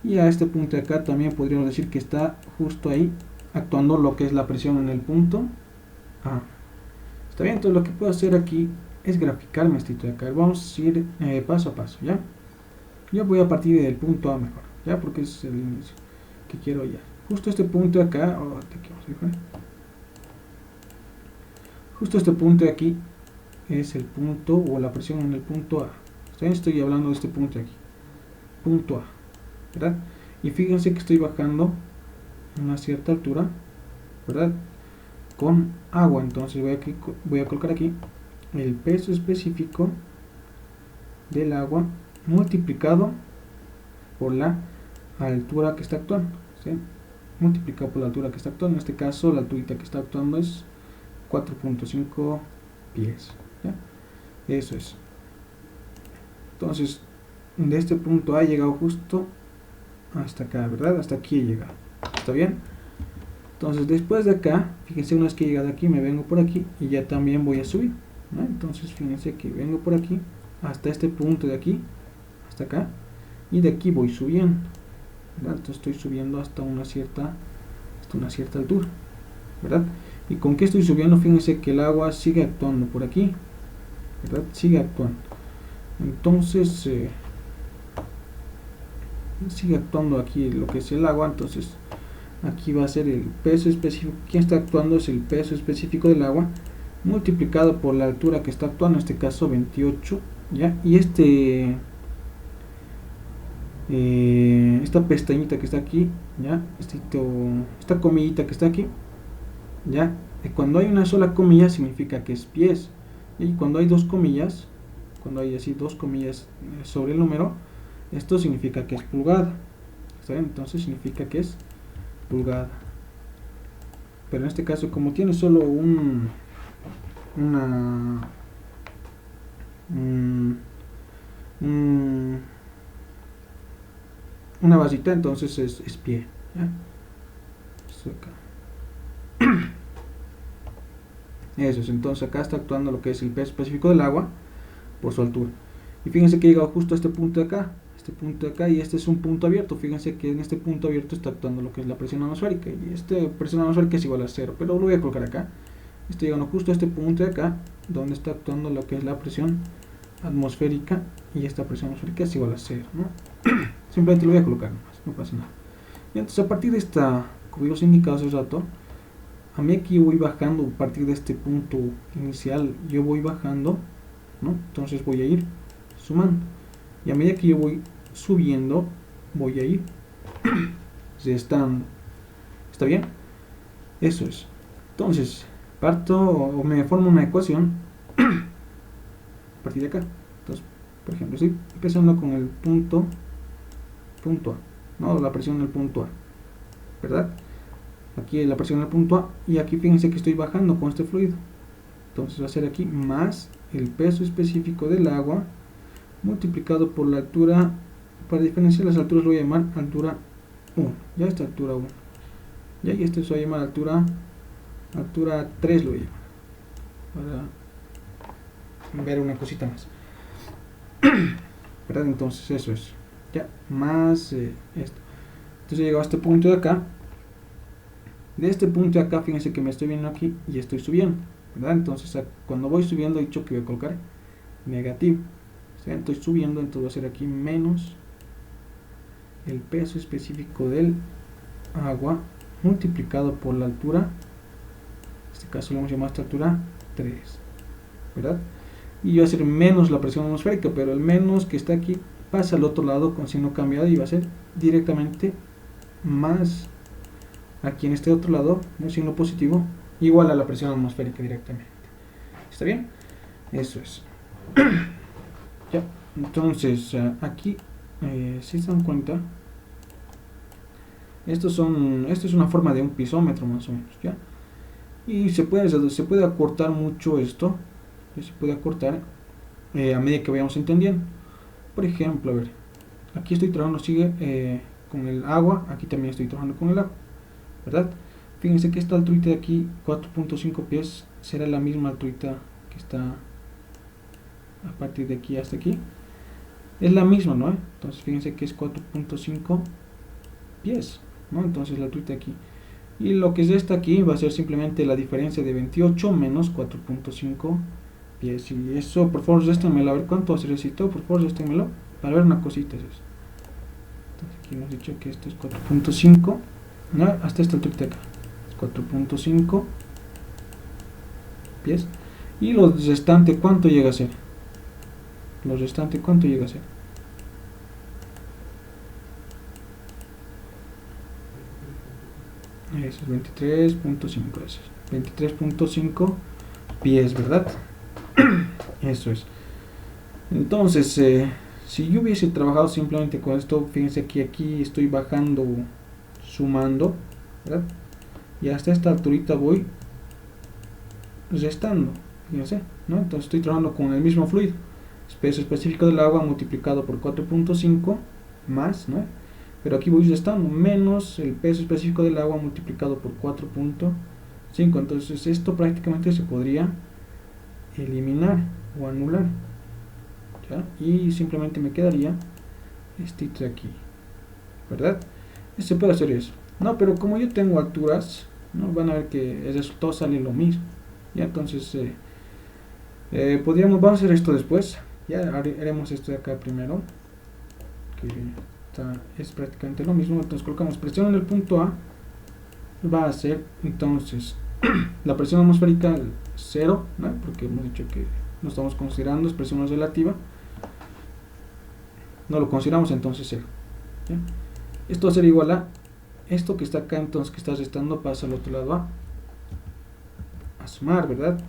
y a este punto de acá también podríamos decir que está justo ahí actuando lo que es la presión en el punto A. Está bien, entonces lo que puedo hacer aquí es graficarme esto de acá. Vamos a ir paso a paso, ¿ya? Yo voy a partir del punto A mejor, ¿ya? Porque es el inicio que quiero ya. justo este punto de acá, justo este punto de aquí es el punto o la presión en el punto A. Estoy hablando de este punto de aquí, punto A, ¿verdad? Y fíjense que estoy bajando una cierta altura, ¿verdad? Con agua. Entonces voy a colocar aquí el peso específico del agua multiplicado por la altura que está actuando, ¿sí? Multiplicado por la altura que está actuando. En este caso la altura que está actuando es 4.5 pies, ¿ya? Eso es. Entonces de este punto A he llegado justo hasta acá, ¿verdad? Hasta aquí he llegado. ¿Está bien? Entonces después de acá, fíjense, una vez que he llegado aquí, me vengo por aquí y ya también voy a subir, ¿no? Entonces fíjense que vengo por aquí hasta este punto de aquí, hasta acá, y de aquí voy subiendo, ¿verdad? Entonces estoy subiendo hasta una cierta altura, ¿verdad? ¿Y con qué estoy subiendo? Fíjense que el agua sigue actuando por aquí, ¿verdad? Sigue actuando. Entonces sigue actuando aquí lo que es el agua. Entonces aquí va a ser el peso específico. ¿Quién está actuando? Es el peso específico del agua multiplicado por la altura que está actuando, en este caso 28, ¿ya? Y esta pestañita que está aquí, ¿ya? Esta comillita que está aquí, ¿ya? Cuando hay una sola comilla significa que es pies, y cuando hay dos comillas, cuando hay así dos comillas sobre el número, esto significa que es pulgada, ¿está bien? Entonces significa que es pulgada. Pero en este caso, como tiene solo una basita, entonces es pie, ¿ya? Esto acá. Eso es. Entonces acá está actuando lo que es el peso específico del agua por su altura. Y fíjense que he llegado justo a este punto de acá, y este es un punto abierto. Fíjense que en este punto abierto está actuando lo que es la presión atmosférica, y esta presión atmosférica es igual a 0, pero lo voy a colocar acá. Estoy llegando justo a este punto de acá, donde está actuando lo que es la presión atmosférica, y esta presión atmosférica es igual a 0, ¿no? Simplemente lo voy a colocar nomás, no pasa nada. Y entonces a partir de esta, como os he indicado hace rato, a mí aquí yo voy bajando, a partir de este punto inicial yo voy bajando, ¿no? Entonces voy a ir sumando, y a medida que yo voy subiendo voy a ir ¿está bien? Eso es. Entonces parto o me formo una ecuación a partir de acá. Entonces, por ejemplo, estoy empezando con el punto A, no, la presión en el punto A, ¿verdad? Aquí la presión en el punto A, y aquí fíjense que estoy bajando con este fluido. Entonces va a ser aquí más el peso específico del agua multiplicado por la altura. Para diferenciar las alturas lo voy a llamar altura 1, ya esta altura 1, ya, y este se va a llamar altura 3, lo voy a llamar, para ver una cosita más, ¿verdad? Entonces eso es, ya, más esto. Entonces he llegado a este punto de acá. De este punto de acá, fíjense que me estoy viendo aquí y estoy subiendo, ¿verdad? Entonces cuando voy subiendo he dicho que voy a colocar negativo, ¿sí? Estoy subiendo, entonces voy a hacer aquí menos el peso específico del agua multiplicado por la altura, en este caso le hemos llamado a esta altura 3, ¿verdad? Y yo voy a hacer menos la presión atmosférica, pero el menos que está aquí pasa al otro lado con signo cambiado y va a ser directamente más aquí en este otro lado, un signo positivo, igual a la presión atmosférica directamente. ¿Está bien? Eso es. Ya, entonces aquí, si se dan cuenta, esto es una forma de un pisómetro más o menos, ¿ya? Y se puede acortar mucho esto, se puede acortar a medida que vayamos entendiendo. Por ejemplo, a ver, aquí estoy trabajando, con el agua, aquí también estoy trabajando con el agua, ¿verdad? Fíjense que esta alturita de aquí, 4.5 pies, será la misma alturita que está a partir de aquí hasta aquí. Es la misma, ¿no? Entonces fíjense que es 4.5 pies, ¿no? Entonces la alturita de aquí. Y lo que es esta aquí va a ser simplemente la diferencia de 28 menos 4.5 pies. Y eso, por favor, réstenmelo. A ver cuánto va a ser esto. Por favor, réstenmelo. Para ver una cosita. Es eso. Entonces aquí hemos dicho que esto es 4.5. ¿no? Hasta esta altura de acá, 4.5 pies. Y los restantes, ¿cuánto llega a ser? Los restantes, ¿cuánto llega a ser? Eso es 23.5, eso es 23.5 pies, ¿verdad? Eso es. Entonces, si yo hubiese trabajado simplemente con esto, fíjense que aquí estoy bajando, sumando, ¿verdad? Y hasta esta alturita voy restando, fíjense, ¿no? Entonces estoy trabajando con el mismo fluido. Peso específico del agua multiplicado por 4.5 más, ¿no? Pero aquí voy restando, menos el peso específico del agua multiplicado por 4.5. Entonces esto prácticamente se podría eliminar o anular, ¿ya? Y simplemente me quedaría este de aquí, ¿verdad? Se puede hacer eso, no, pero como yo tengo alturas, ¿no? Van a ver que el resultado sale lo mismo, ya. Entonces vamos a hacer esto después, ya haremos esto de acá primero, que es prácticamente lo mismo. Entonces colocamos presión en el punto A, va a ser entonces la presión atmosférica 0, ¿no? Porque hemos dicho que no estamos considerando, es presión relativa, no lo consideramos, entonces 0, ¿ya? Esto va a ser igual a esto que está acá, entonces que está restando pasa al otro lado a sumar, ¿verdad?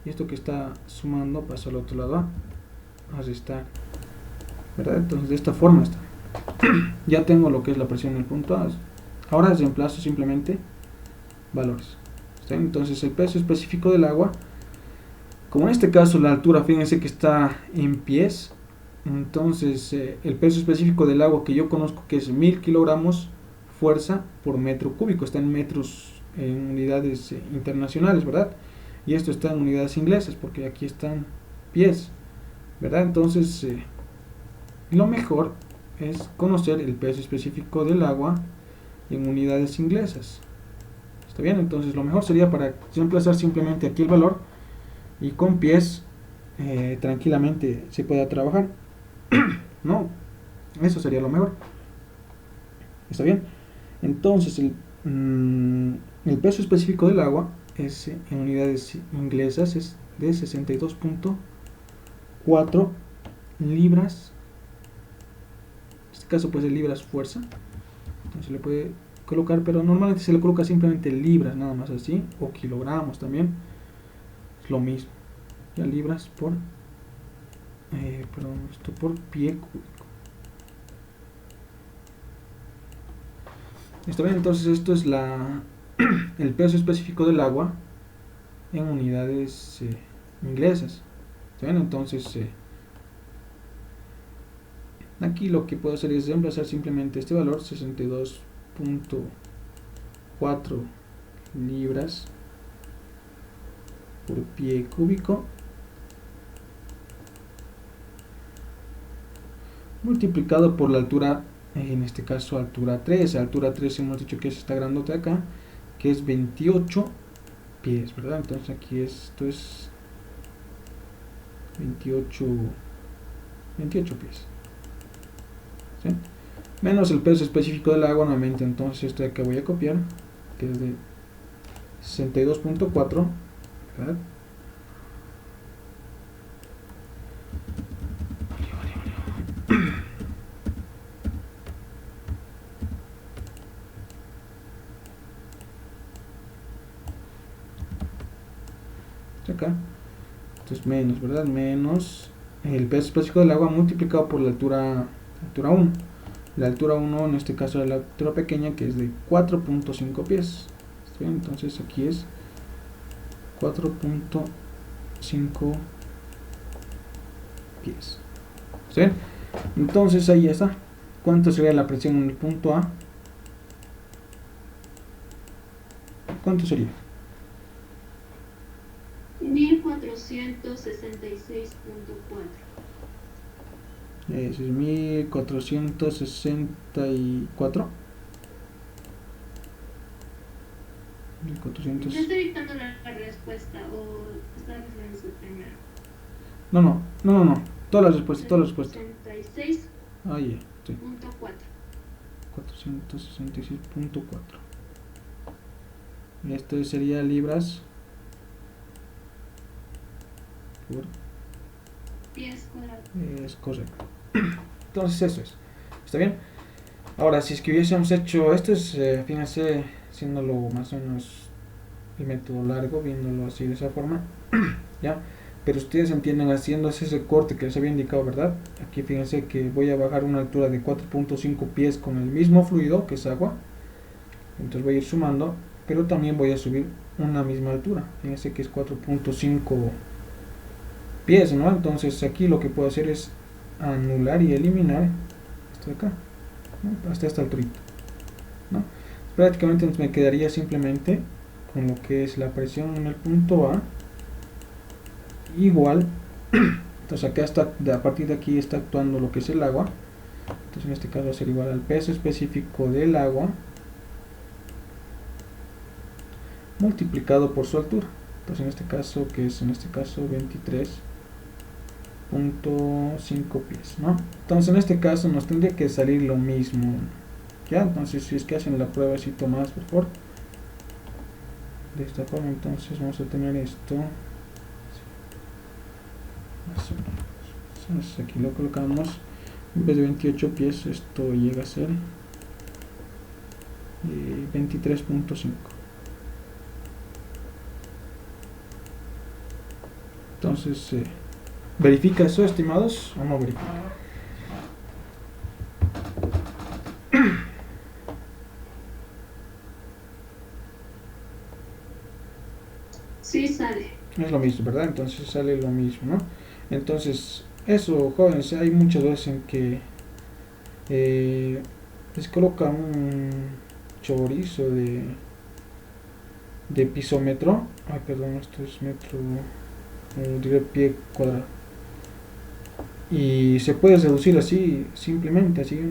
Y esto que está sumando pasa al otro lado a restar, ¿verdad? Entonces de esta forma está. Ya tengo lo que es la presión en el punto A. Ahora reemplazo simplemente valores. ¿Está bien? Entonces el peso específico del agua, como en este caso la altura, fíjense que está en pies, entonces el peso específico del agua que yo conozco, que es 1000 kilogramos fuerza por metro cúbico, está en metros, en unidades internacionales, ¿verdad? Y esto está en unidades inglesas, porque aquí están pies, ¿verdad? Entonces lo mejor es conocer el peso específico del agua en unidades inglesas. ¿Está bien? Entonces lo mejor sería para reemplazar simplemente aquí el valor, y con pies tranquilamente se pueda trabajar. No, eso sería lo mejor. ¿Está bien? Entonces el peso específico del agua es, en unidades inglesas, es de 62.4 libras. En este caso puede ser libras fuerza, entonces le puede colocar, pero normalmente se le coloca simplemente libras, nada más así, o kilogramos también, es lo mismo, ya libras por esto por pie cúbico. ¿Está bien? Entonces esto es el peso específico del agua en unidades inglesas. ¿Está bien? Entonces aquí lo que puedo hacer es reemplazar simplemente este valor, 62.4 libras por pie cúbico, multiplicado por la altura, en este caso altura 3. Altura 3 hemos dicho que es esta grandota de acá, que es 28 pies, ¿verdad? Entonces aquí esto es 28 pies, ¿sí? Menos el peso específico del agua, nuevamente, entonces esto de acá voy a copiar, que es de 62.4, ¿verdad? Acá, entonces menos, ¿verdad? Menos el peso específico del agua multiplicado por la altura 1. La altura 1 en este caso es la altura pequeña, que es de 4.5 pies. ¿Sí? Entonces aquí es 4.5 pies. ¿Sí? Entonces ahí está. ¿Cuánto sería la presión en el punto A? ¿Cuánto sería? 1466.4. Eso es 1464. Yo estoy dictando la respuesta o está referencia primero. No. Todas las respuestas. 66.4. Ah, ya, sí. 466.4. Esto sería libras por Pies cuadrados. es correcto. Entonces eso es. ¿Está bien? Ahora, si es que hubiésemos hecho esto, es, fíjense, haciéndolo más o menos el método largo, viéndolo así de esa forma, ¿ya? Pero ustedes entienden haciendo ese recorte que les había indicado, ¿verdad? Aquí fíjense que voy a bajar una altura de 4.5 pies con el mismo fluido, que es agua. Entonces voy a ir sumando, pero también voy a subir una misma altura. Fíjense que es 4.5 pies, ¿no? Entonces aquí lo que puedo hacer es anular y eliminar esto de acá, ¿no? Hasta esta altura, ¿no? Prácticamente me quedaría simplemente con lo que es la presión en el punto A igual. Entonces acá está, a partir de aquí está actuando lo que es el agua. Entonces en este caso va a ser igual al peso específico del agua multiplicado por su altura. Entonces en este caso, que es en este caso 23.5 pies, ¿no? Entonces en este caso nos tendría que salir lo mismo, ¿ya? Entonces si es que hacen la prueba así, más por favor, de esta forma, entonces vamos a tener esto más o menos. Entonces aquí lo colocamos, en vez de 28 pies esto llega a ser 23.5. entonces verifica eso, estimados, o no verifica. Sí sale. Es lo mismo, ¿verdad? Entonces sale lo mismo, ¿no? Entonces, eso, jóvenes, hay muchas veces en que les coloca un chorizo de pisómetro. Ay, perdón, esto es metro, diré pie cuadrado. Y se puede reducir así, simplemente, así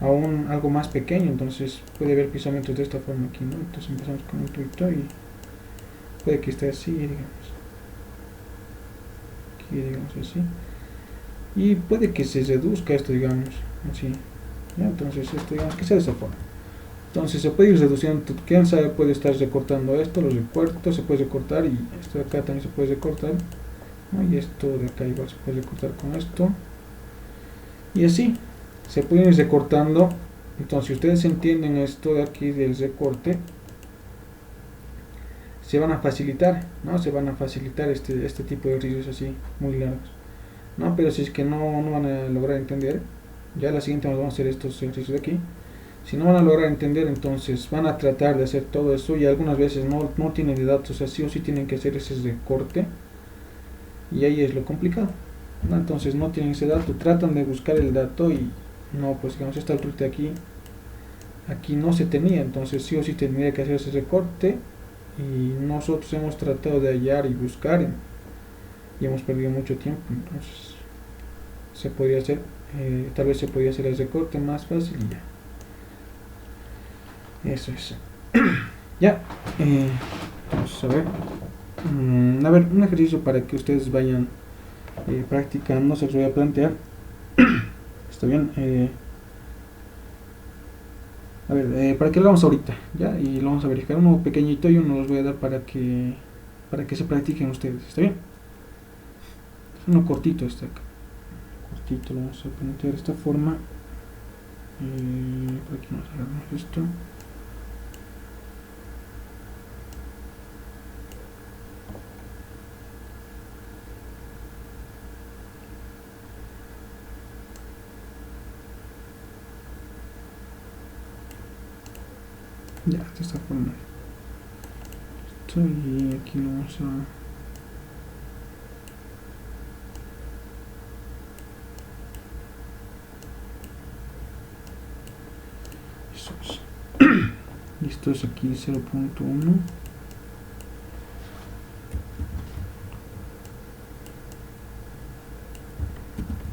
a algo más pequeño. Entonces puede haber pisómetros de esta forma aquí, ¿no? Entonces empezamos con un tuito y puede que esté así, digamos. Aquí, digamos así. Y puede que se reduzca esto, digamos, así. ¿Ya? Entonces esto, digamos que sea de esa forma. Entonces se puede ir reduciendo, quién sabe, puede estar recortando esto, los recortos, se puede recortar, y esto de acá también se puede recortar, ¿no? Y esto de acá igual se puede recortar con esto. Y así, se pueden ir recortando. Entonces si ustedes entienden esto de aquí del recorte, se van a facilitar, ¿no? Se van a facilitar este tipo de ejercicios así, muy largos, ¿no? Pero si es que no van a lograr entender, ya la siguiente vamos a hacer estos ejercicios de aquí. Si no van a lograr entender, entonces van a tratar de hacer todo eso y algunas veces no tienen de datos, así o sí tienen que hacer ese recorte y ahí es lo complicado, ¿no? Entonces no tienen ese dato, tratan de buscar el dato y no, pues digamos esta altura de aquí no se tenía, entonces sí o sí tendría que hacer ese recorte y nosotros hemos tratado de hallar y buscar y hemos perdido mucho tiempo. Entonces se podría hacer, tal vez se podría hacer el recorte más fácil y ya. Eso es. Ya. Vamos a ver. A ver, un ejercicio para que ustedes vayan practicando. Se los voy a plantear. Está bien. A ver, para que lo hagamos ahorita. Ya. Y lo vamos a verificar. Uno pequeñito y uno los voy a dar para que se practiquen ustedes. Está bien. Es uno cortito este acá. Cortito lo vamos a plantear de esta forma. Por aquí vamos a agarrar esto. Ya, de esta forma. Esto, y aquí lo vamos a... Eso es. Y esto es aquí 0.1.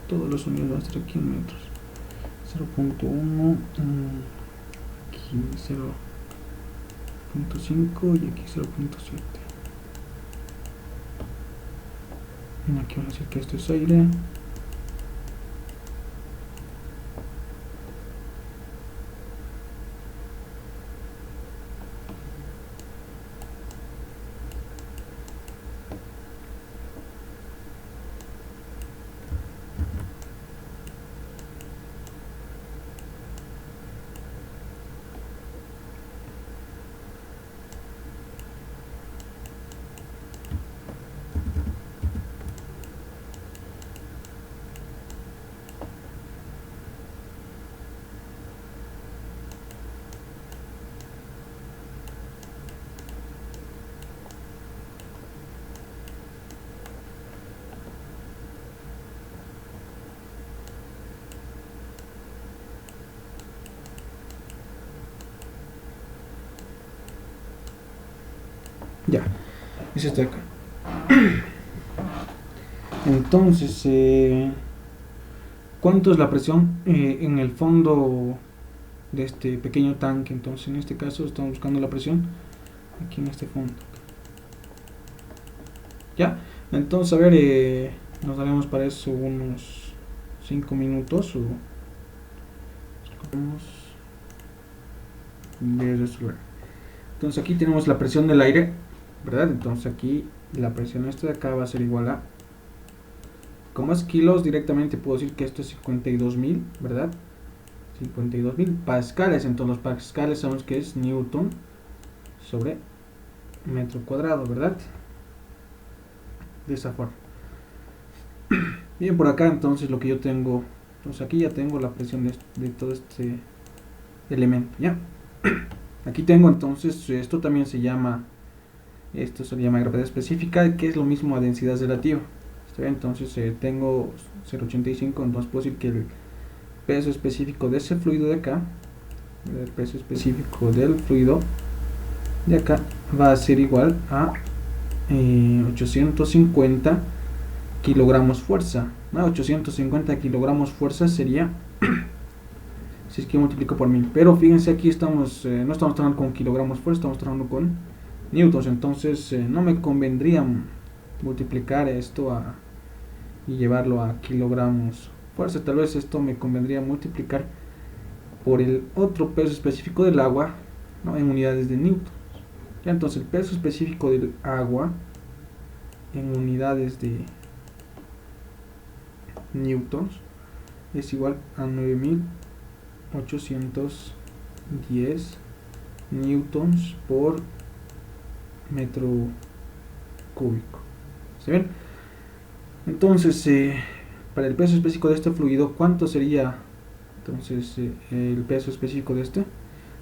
Todos los sonidos van a estar aquí en metros. 0.1, aquí 0.5 y aquí 0.7. Aquí vamos a decir que esto es aire. Ya, es este de acá. Entonces, ¿cuánto es la presión en el fondo de este pequeño tanque? Entonces, en este caso estamos buscando la presión aquí en este fondo. Ya, entonces, a ver, nos daremos para eso unos 5 minutos o de resolver. Entonces aquí tenemos la presión del aire, ¿verdad? Entonces aquí la presión esta de acá va a ser igual a, como es kilos, directamente puedo decir que esto es 52.000, ¿verdad? 52.000 pascales. Entonces los pascales sabemos que es newton sobre metro cuadrado, ¿verdad? De esa forma. Bien, por acá entonces lo que yo tengo, entonces aquí ya tengo la presión de todo este elemento, ¿ya? Aquí tengo entonces, esto también se llama, esto se llama gravedad específica, que es lo mismo a densidad relativa. ¿Está bien? Entonces tengo 0.85, entonces puedo decir que el peso específico de ese fluido de acá, el peso específico del fluido de acá va a ser igual a 850 kilogramos fuerza. 850 kilogramos fuerza sería si es que multiplico por 1000, pero fíjense aquí estamos no estamos trabajando con kilogramos fuerza, estamos trabajando con newtons. Entonces no me convendría multiplicar esto y llevarlo a kilogramos fuerza. Tal vez esto me convendría multiplicar por el otro peso específico del agua, ¿no? En unidades de newton. Ya, entonces el peso específico del agua en unidades de newtons es igual a 9810 newtons por metro cúbico. ¿Se ven? Entonces para el peso específico de este fluido, ¿cuánto sería entonces el peso específico de este?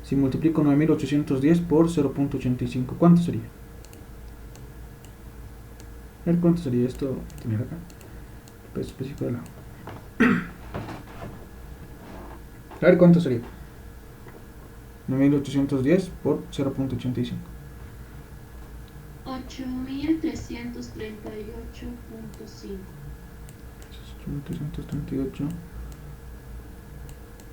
Si multiplico 9810 por 0.85, ¿cuánto sería? A ver, ¿cuánto sería esto? Tener acá el peso específico del agua. A ver, ¿cuánto sería? 9810 por 0.85. 8338.5.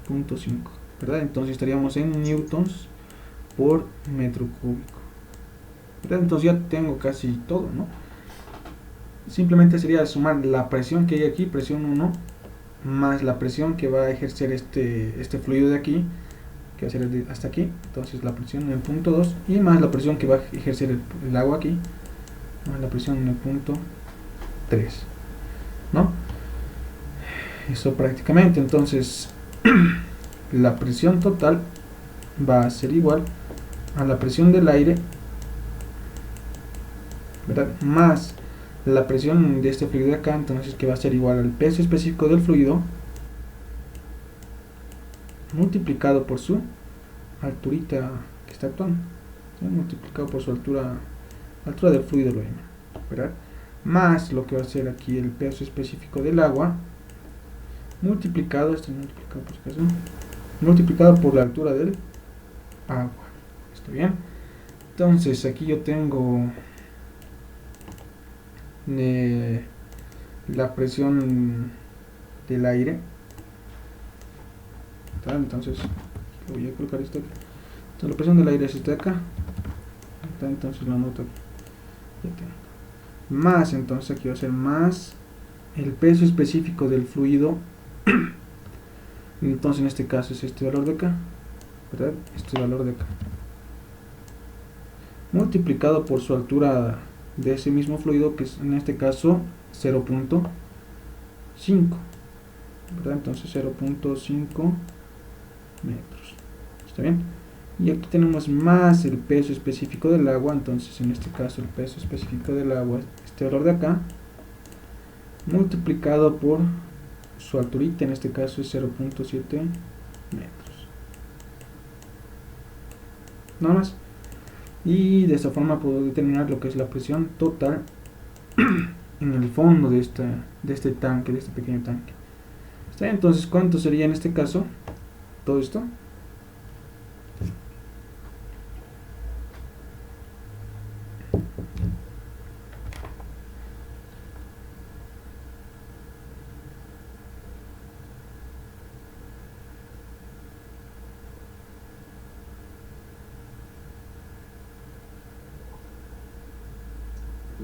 838.5, ¿verdad? Entonces estaríamos en newtons por metro cúbico, ¿verdad? Entonces ya tengo casi todo, ¿no? Simplemente sería sumar la presión que hay aquí, presión 1, más la presión que va a ejercer este fluido de aquí, que va a ser hasta aquí. Entonces la presión en el punto 2 y más la presión que va a ejercer el agua aquí, más la presión en el punto 3, ¿no? Eso prácticamente. Entonces la presión total va a ser igual a la presión del aire, ¿verdad? Más la presión de este fluido de acá, entonces que va a ser igual al peso específico del fluido multiplicado por su alturita que está actuando, ¿sí? Multiplicado por su altura del fluido, lo llaman, ¿verdad? Más lo que va a ser aquí el peso específico del agua multiplicado por la altura del agua. ¿Está bien? Entonces aquí yo tengo la presión del aire, ¿está? Entonces voy a colocar esto aquí. Entonces la presión del aire es esta de acá, ¿está? Entonces lo anoto aquí, ya tengo. Más, entonces aquí va a ser más el peso específico del fluido. Entonces en este caso es este valor de acá, ¿verdad? Este valor de acá multiplicado por su altura de ese mismo fluido, que es en este caso 0.5, ¿verdad? Entonces 0.5 metros. ¿Está bien? Y aquí tenemos más el peso específico del agua. Entonces en este caso el peso específico del agua, este valor de acá, multiplicado por su alturita, en este caso es 0.7 metros. Nada más. Y de esta forma puedo determinar lo que es la presión total en el fondo de este tanque, de este pequeño tanque. ¿Está bien? Entonces, ¿cuánto sería en este caso todo esto?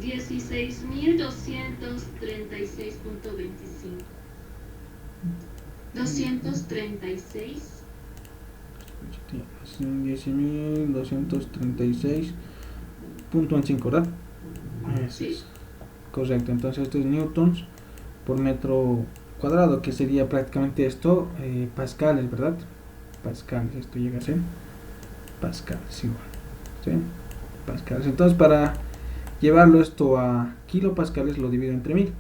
16.236.25. 236. 10.236.25, ¿verdad? Eso Sí. es correcto. Entonces esto es newtons por metro cuadrado, que sería prácticamente esto, pascales, ¿verdad? Pascales, esto llega a ser pascales igual, ¿sí? Pascales. Entonces para llevarlo esto a kilopascales lo divido entre 1000,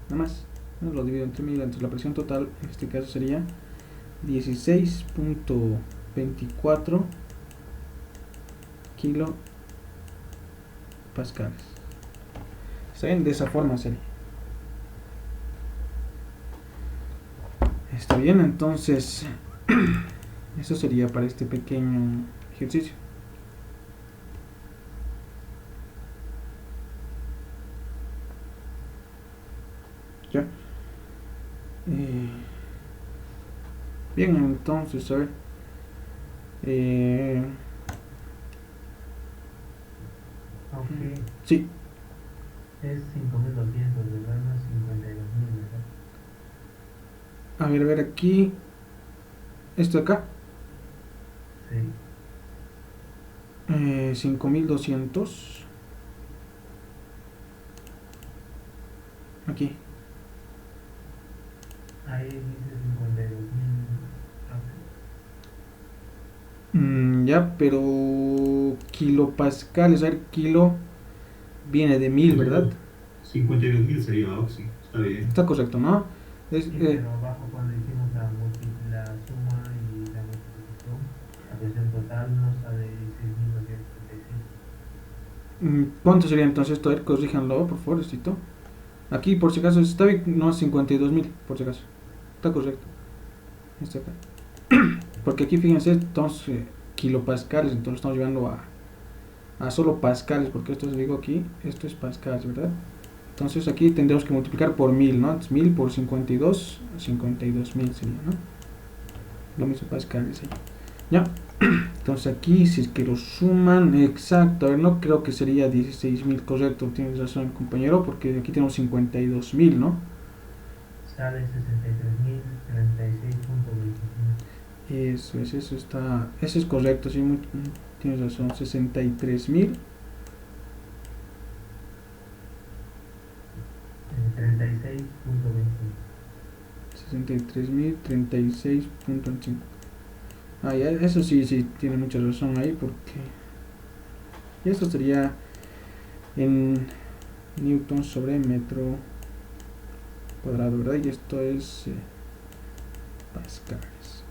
nada más, ¿no? Lo divido entre 1000, entonces la presión total en este caso sería 16.24 kilopascales. ¿Está bien? De esa forma sería. Está bien, entonces eso sería para este pequeño ejercicio. ¿Ya? Bien, entonces, a ver. Eh, Aunque sí, es 5.200, ¿verdad? No es 52.000, ¿verdad? a ver aquí. Esto acá. Sí. 5200. Aquí. Ahí dice 52.000. Ya, pero kilopascales, a ver, kilo viene de 1000, ¿verdad? 52.000 sería Oxy, está bien. Está correcto, ¿no? Es, Sí, pero abajo cuando hicimos la suma y la multiplicación, la presión total nos sale 6.236. ¿Cuánto sería entonces esto? A ver, corríjanlo, por favor, necesito. Aquí, por si acaso, está bien, no es 52.000, por si acaso. Está correcto. Está acá. Porque aquí, fíjense, entonces, kilopascales, entonces estamos llevando a solo pascales, porque esto os digo aquí, esto es pascales, ¿verdad? Entonces aquí tendremos que multiplicar por 1000, ¿no? Entonces 1000 por 52, 52.000 sería, ¿no? Lo mismo pascales ahí. Ya. Entonces aquí, si es que lo suman, exacto, a ver, no creo que sería 16.000, correcto, tienes razón, compañero, porque aquí tenemos 52.000, ¿no? Sale 63.036.25. Eso está, eso es correcto, sí, tienes razón, 63.000. 36.25. 63.036.5. Ah, ya, eso sí, sí, tiene mucha razón ahí, porque esto sería en newton sobre metro cuadrado, ¿verdad? Y esto es pascales.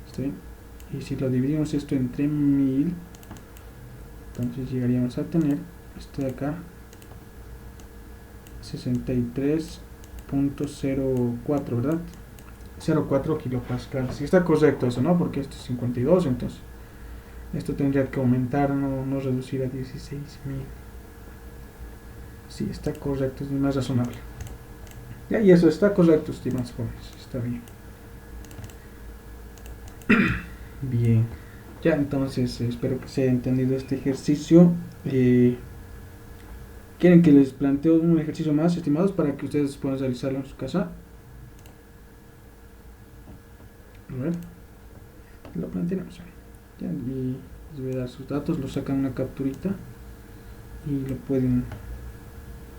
¿Está bien? Y si lo dividimos esto entre 1000, entonces llegaríamos a tener esto de acá, 63.04, ¿verdad? 0,4 kilopascales. Si está correcto eso, ¿no? Porque esto es 52, entonces esto tendría que aumentar, no reducir a 16.000. Sí, está correcto, es más razonable. Ya, y eso está correcto, estimados jóvenes. Está bien. Bien. Ya, entonces espero que se haya entendido este ejercicio. ¿Quieren que les planteo un ejercicio más, estimados, para que ustedes puedan realizarlo en su casa? A ver, lo planteamos. Ya, y les voy a dar sus datos, lo sacan una capturita y lo pueden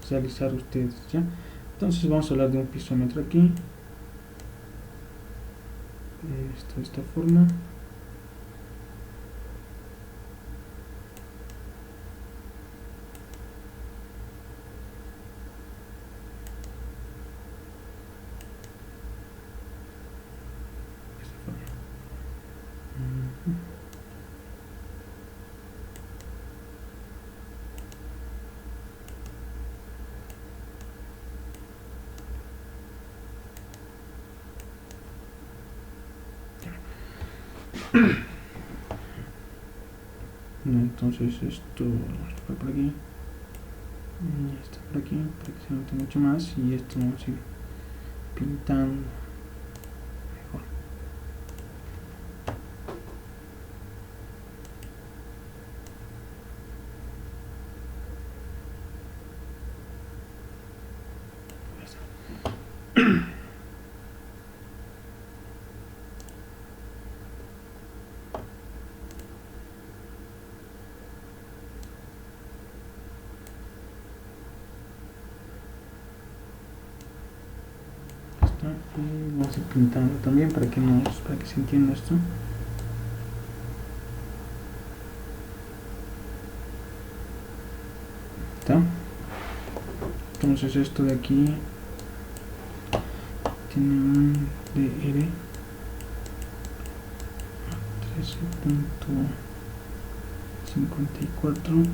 realizar ustedes, ¿ya? Entonces vamos a hablar de un pisómetro aquí. Esto de esta forma. Entonces esto va por aquí y esto por aquí para que se note mucho más, y esto vamos a ir pintando mejor. está, y vamos a ir pintando también para que se entienda esto. ¿Está? Entonces esto de aquí tiene un DR 13.54.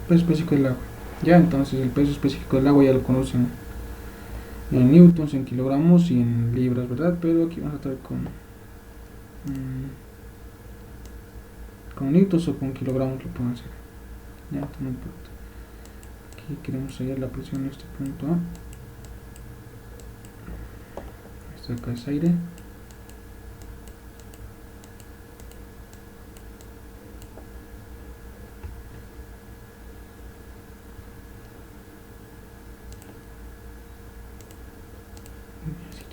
Peso específico del agua. Ya, entonces el peso específico del agua ya lo conocen en newtons, en kilogramos y en libras, ¿verdad? Pero aquí vamos a tratar con newtons o con kilogramos lo pueden hacer. Ya, no importa. Aquí queremos hallar la presión en este punto A. Esto acá es aire.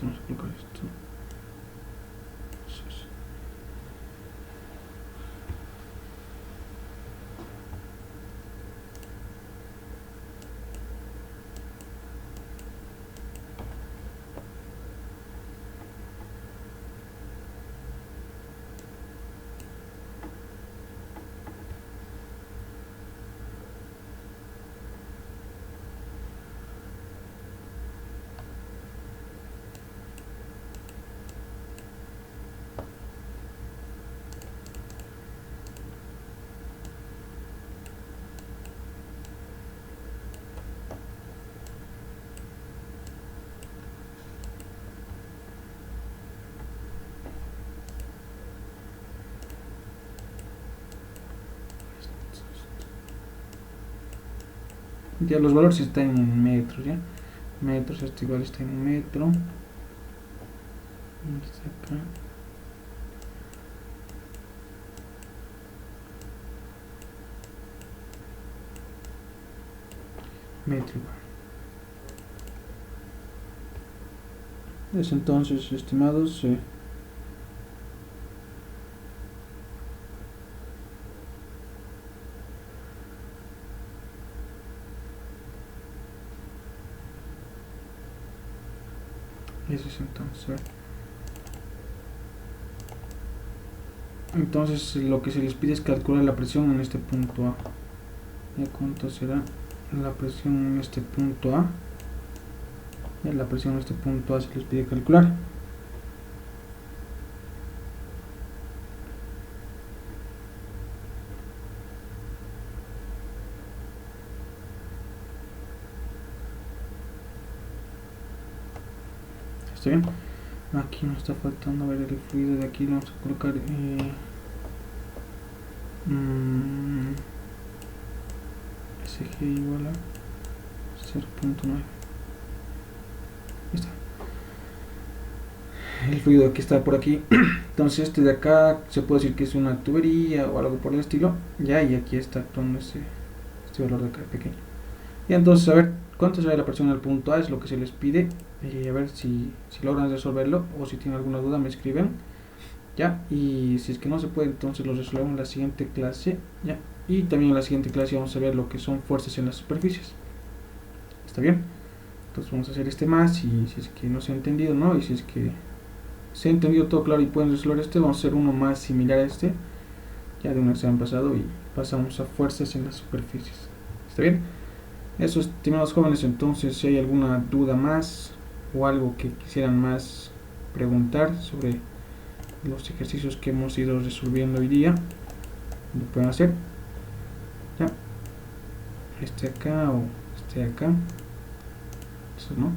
Vamos a colocar esto. Ya los valores están en metros, ya. Metros, esto igual está en metro. Está acá. Metro igual. Entonces, estimados, eso es entonces lo que se les pide es calcular la presión en este punto A. ¿Ya cuánto será la presión en este punto A? Ya la presión en este punto A se les pide calcular. ¿Está bien? Aquí nos está faltando ver el fluido de aquí. Vamos a colocar SG igual a 0.9. Está. El fluido aquí está por aquí. Entonces este de acá se puede decir que es una tubería o algo por el estilo. Ya, y aquí está actuando este valor de acá pequeño. Y entonces a ver cuánto será la presión en el punto A, es lo que se les pide. A ver si logran resolverlo, o si tienen alguna duda me escriben. Ya, y si es que no se puede, entonces lo resolvemos en la siguiente clase. Ya, y también en la siguiente clase vamos a ver lo que son fuerzas en las superficies. ¿Está bien? Entonces vamos a hacer este más, y si es que no se ha entendido, ¿no? Y si es que se ha entendido todo claro y pueden resolver este, vamos a hacer uno más similar a este, ya de un examen pasado, y pasamos a fuerzas en las superficies. ¿Está bien? Eso, estimados jóvenes. Entonces, si hay alguna duda más o algo que quisieran más preguntar sobre los ejercicios que hemos ido resolviendo hoy día, lo pueden hacer. Ya, este acá o este acá, eso no.